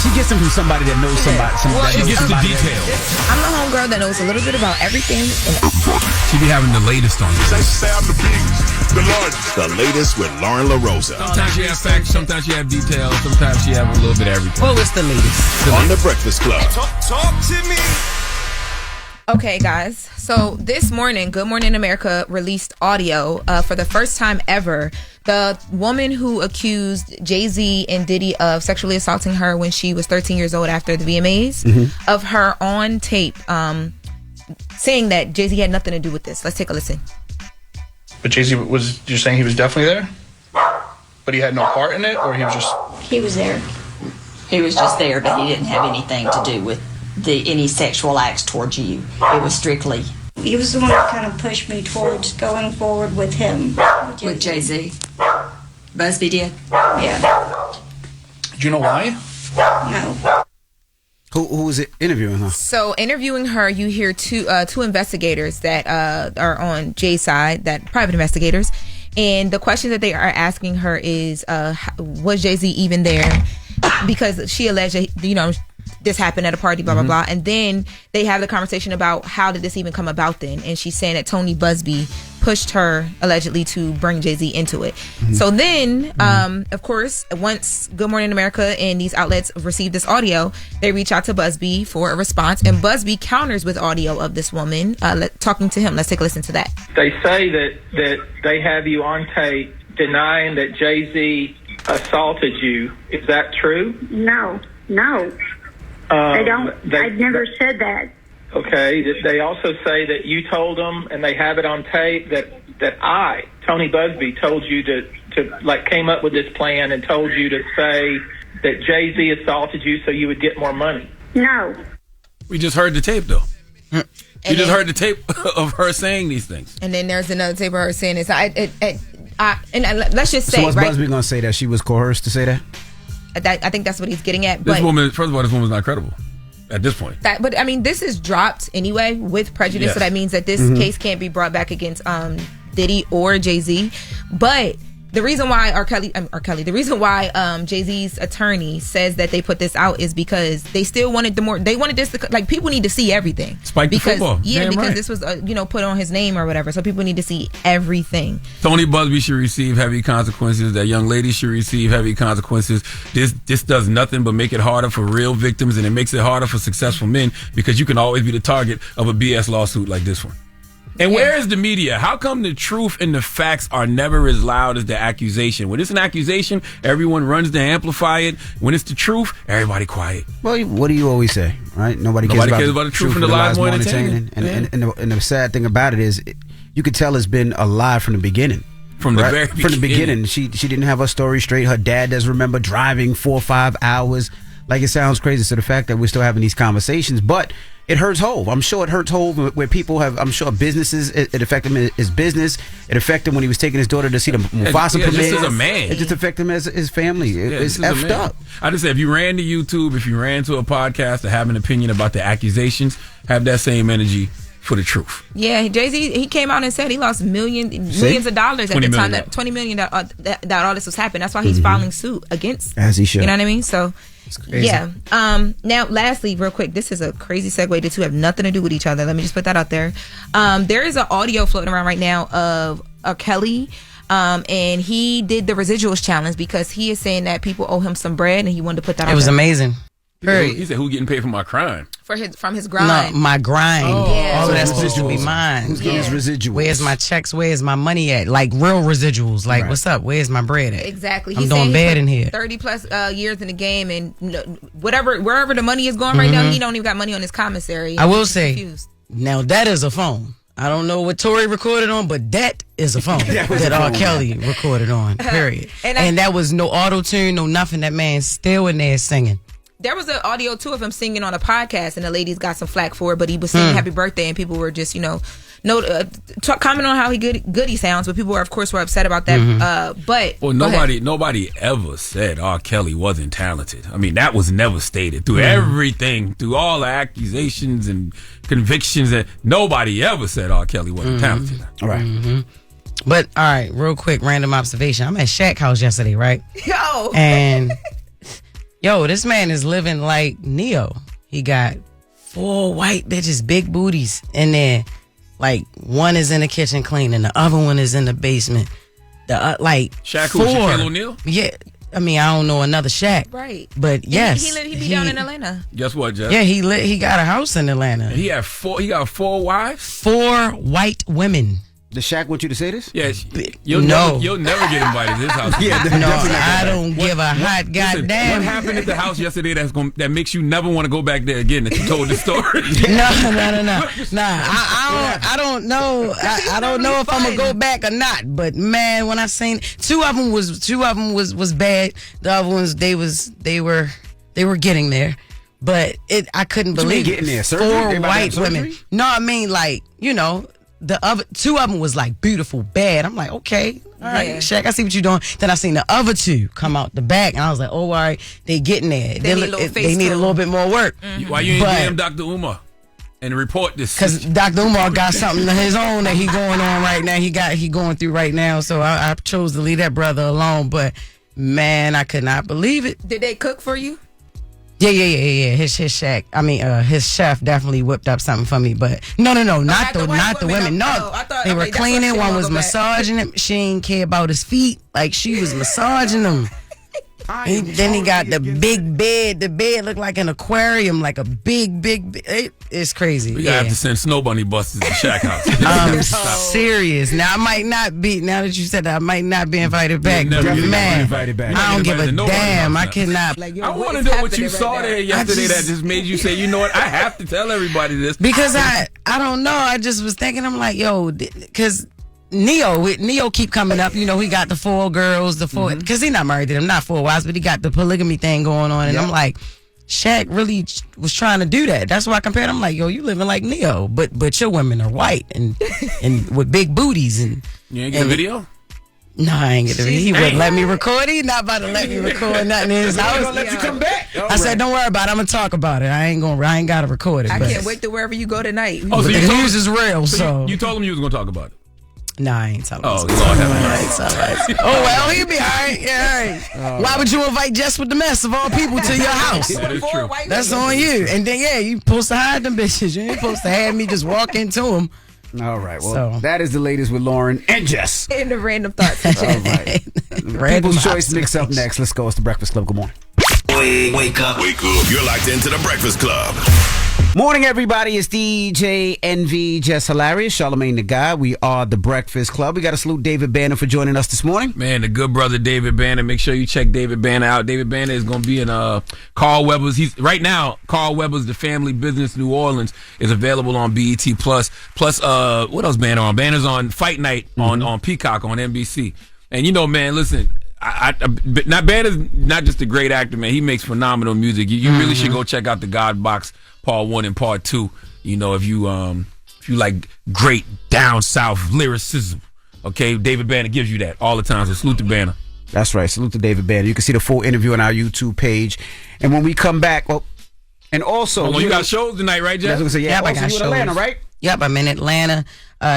She gets them from somebody that knows somebody. She gets the details. I'm the homegirl that knows a little bit about everything. She be having the latest on this. The latest with Lauren LaRosa. Sometimes she have facts, sometimes she have details, sometimes she have a little bit of everything. Well, it's the latest. On the Breakfast Club. Talk to me. Okay, guys. So this morning, Good Morning America released audio for the first time ever. The woman who accused Jay-Z and Diddy of sexually assaulting her when she was 13 years old after the VMAs, of her on tape saying that Jay-Z had nothing to do with this. Let's take a listen. But Jay-Z, you're saying he was definitely there? But he had no part in it, or he was just... He was there. He was just there, but he didn't have anything to do with any sexual acts towards you. It was strictly... He was the one that kind of pushed me towards going forward with him. With Jay-Z? Busby did? Yeah. Do you know why? No. Who was it interviewing her? So interviewing her, you hear two investigators that are on Jay's side, that private investigators, and the question that they are asking her is, was Jay-Z even there? Because she alleged, this happened at a party, blah, blah, blah. And then they have the conversation about how did this even come about then? And she's saying that Tony Busby pushed her allegedly to bring Jay-Z into it. So then, of course, once Good Morning America and these outlets receive this audio, they reach out to Busby for a response. And Busby counters with audio of this woman talking to him. Let's take a listen to that. They say that they have you on tape denying that Jay-Z assaulted you. Is that true? No. They don't. I've never said that. Okay. They also say that you told them, and they have it on tape, that I, Tony Busby, told you to came up with this plan and told you to say that Jay-Z assaulted you so you would get more money. No. We just heard the tape, though. You just heard the tape of her saying these things. And then there's another tape of her saying this. Let's just say, so what's right? Busby going to say that she was coerced to say that? I think that's what he's getting at. This woman, first of all, this woman's not credible at this point. But I mean, this is dropped anyway with prejudice, Yes. so that means that this case can't be brought back against Diddy or Jay-Z. But the reason why the reason why Jay-Z's attorney says that they put this out is because they still wanted they wanted this to, like, people need to see everything. Spike the football. Yeah, Damn because right. this was put on his name or whatever, so people need to see everything. Tony Busby should receive heavy consequences. That young lady should receive heavy consequences. This does nothing but make it harder for real victims, and it makes it harder for successful men because you can always be the target of a BS lawsuit like this one. And where is the media? How come the truth and the facts are never as loud as the accusation? When it's an accusation, everyone runs to amplify it. When it's the truth, everybody quiet. Well, what do you always say, right? Nobody cares about the truth and the lies more entertaining. And the sad thing about it is, you could tell it's been a lie from the beginning. From the beginning. She didn't have her story straight. Her dad does remember driving 4 or 5 hours. Like, it sounds crazy to the fact that we're still having these conversations, but it hurts Hov. I'm sure it hurts Hov where people have, I'm sure businesses, it affected him in his business. It affected him when he was taking his daughter to see the Mufasa premiere. Just as a man. It just affected him as his family. It's effed up. I just say, if you ran to YouTube, if you ran to a podcast to have an opinion about the accusations, have that same energy for the truth. Yeah, Jay-Z, he came out and said he lost millions of dollars at the time that $20 million that all this was happening. That's why he's filing suit against. As he should. You know what I mean? So, yeah. Now, lastly, real quick, this is a crazy segue. The two have nothing to do with each other. Let me just put that out there. There is an audio floating around right now of R. Kelly. And he did the residuals challenge because he is saying that people owe him some bread, and he wanted to put that out. It was there. amazing. He said, "Who's getting paid for my crime?" From his grind. No, my grind. Yeah. All of that's supposed to be mine. Who's getting his residuals? Where's my checks? Where's my money at? Like real residuals. Like, what's up? Where's my bread at? Exactly. I'm doing bad in here. 30 plus years in the game, and wherever the money is going right now, he don't even got money on his commissary. I will say, now that is a phone. I don't know what Tory recorded on, but that is a phone that R. Kelly recorded on. Period. And that was no auto tune, no nothing. That man's still in there singing. There was an audio too of him singing on a podcast, and the ladies got some flack for it, but he was singing "Happy Birthday," and people were just, comment on how good he sounds, but people were, of course, upset about that. But nobody ever said R. Kelly wasn't talented. I mean, that was never stated through everything, through all the accusations and convictions. That nobody ever said R. Kelly wasn't talented. All right. But all right, real quick, random observation. I'm at Shaq house yesterday, right? And this man is living like Neo. He got 4 white bitches, big booties, and then like one is in the kitchen cleaning, the other one is in the basement. Shaq, 4. Shaquille O'Neal? Yeah, I mean, I don't know another Shaq, right? But yes, he be down in Atlanta. Guess what, Jeff? Yeah, he got a house in Atlanta. And he got 4 wives. 4 white women. Does Shaq want you to say this? Yes. You'll never get invited to his house. I don't give a hot goddamn. What happened at the house yesterday that makes you never want to go back there again? That you told the story. No. I don't know. I don't know if I'm gonna go back or not. But man, when I seen 2 of them was bad. The other ones they were getting there. But I couldn't believe getting there. 4 white women. No, I mean the other 2 of them was like beautiful, bad. I'm like, okay, all right, Shaq, I see what you're doing. Then I seen the other 2 come out the back, and I was like, oh, all right, they getting there. They need a little bit more work. Why you ain't DM Dr. Umar and report this? Because Dr. Umar got something of his own that he going on right now. He going through right now. So I chose to leave that brother alone. But man, I could not believe it. Did they cook for you? Yeah. His Shaq. I mean, his chef definitely whipped up something for me. But no, not the women. No, they were cleaning. One was massaging him. She didn't care about his feet. Like she was massaging him. Then he got the big bed. The bed looked like an aquarium, like a big. It's crazy. We have to send snow bunny buses to Shack House. I'm serious. Now I might not be. Now that you said that, I might not be invited back. But man, invited back. I don't give a damn. I cannot. I want to know what you saw there yesterday that just made you say, you know what? I have to tell everybody this because I don't know. I just was thinking. I'm like, yo, because Neo keep coming up. You know, he got the 4 girls, the 4 because he not married to them, not 4 wives, but he got the polygamy thing going on, and I'm like, Shaq really was trying to do that. That's why I compared. I'm like, yo, you living like Neo, but your women are white and with big booties and. You ain't get a video? No, I ain't get the video. He wouldn't let me record. He not about to let me record nothing in his house. I'm gonna let you come back. I said, don't worry about it. I'm gonna talk about it. I ain't gotta record it. I can't wait to wherever you go tonight. Oh, so the news is real. So you told him you was gonna talk about it. No, I ain't telling him. Oh, Lord have mercy. Oh, well, he'll be all right. Yeah, all right. Why would you invite Jess with the Mess of all people to your house? That is true. That's on you. And then, you supposed to hide them bitches. You ain't supposed to have me just walk into them. All right. Well, that is the latest with Loren and Jess. In the random thoughts. All right. People's Choice mix up next. Let's go. It's the Breakfast Club. Good morning. Wake up. You're locked into the Breakfast Club. Morning, everybody. It's DJ NV, Jess Hilarious, Charlamagne the Guy. We are the Breakfast Club. We got to salute David Banner for joining us this morning. Man, the good brother David Banner. Make sure you check David Banner out. David Banner is going to be in Carl Weber's. Right now, Carl Weber's The Family Business New Orleans is available on BET Plus. Plus, what else Banner on? Banner's on Fight Night on Peacock on NBC. And you know, man, listen. Banner's not just a great actor, man. He makes phenomenal music. You really should go check out the God Box Part 1 and Part 2. You know, if you like great down south lyricism, okay, David Banner gives you that all the time. So salute to Banner. That's right. Salute to David Banner. You can see the full interview on our YouTube page. And when we come back, and also you got shows tonight, right, Jeff? I was gonna say, I got you shows. In Atlanta, right? Yep, I'm in Atlanta.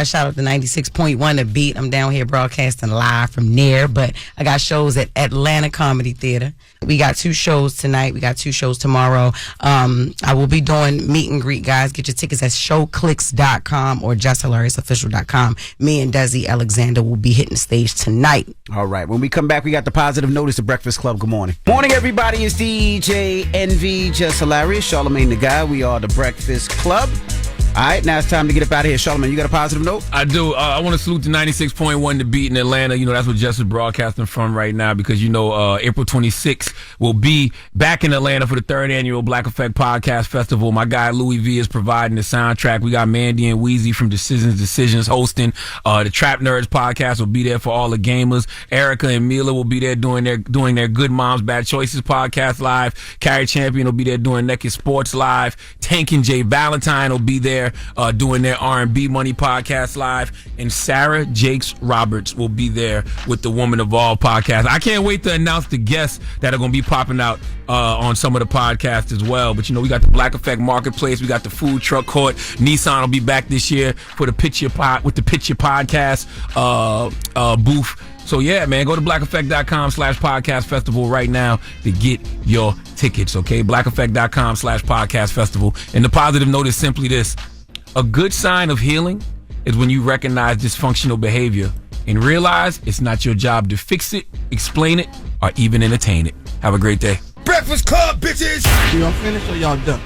Shout out to 96.1 The Beat. I'm down here broadcasting live from there, but I got shows at Atlanta Comedy Theater. We got 2 shows tonight. We got 2 shows tomorrow. I will be doing meet and greet, guys. Get your tickets at showclicks.com or JessHilariousOfficial.com. Me and Desi Alexander will be hitting the stage tonight. All right. When we come back, we got the positive notice. The Breakfast Club. Good morning. Morning, everybody. It's DJ NV, Jess Hilarious, Charlamagne the Guy. We are the Breakfast Club. All right, now it's time to get up out of here. Charlamagne, you got a positive note? I do. I want to salute the 96.1 The Beat in Atlanta. You know, that's what Jess is broadcasting from right now because, you know, April 26th will be back in Atlanta for the 3rd annual Black Effect Podcast Festival. My guy Louis V is providing the soundtrack. We got Mandy and Weezy from Decisions hosting. The Trap Nerds podcast will be there for all the gamers. Erica and Mila will be there doing their Good Moms, Bad Choices podcast live. Carrie Champion will be there doing Naked Sports live. Tank and Jay Valentine will be there doing their R&B Money podcast live, and Sarah Jakes Roberts will be there with the Woman of All podcast. I can't wait to announce the guests that are going to be popping out on some of the podcasts as well. But you know, we got the Black Effect Marketplace, we got the Food Truck Court. Nissan will be back this year for the Pitch Your Podcast booth. So yeah, man, go to blackeffect.com/podcast festival right now to get your tickets, okay? blackeffect.com/podcast festival. And the positive note is simply this: a good sign of healing is when you recognize dysfunctional behavior and realize it's not your job to fix it, explain it, or even entertain it. Have a great day. Breakfast Club, bitches! Y'all finished or y'all done?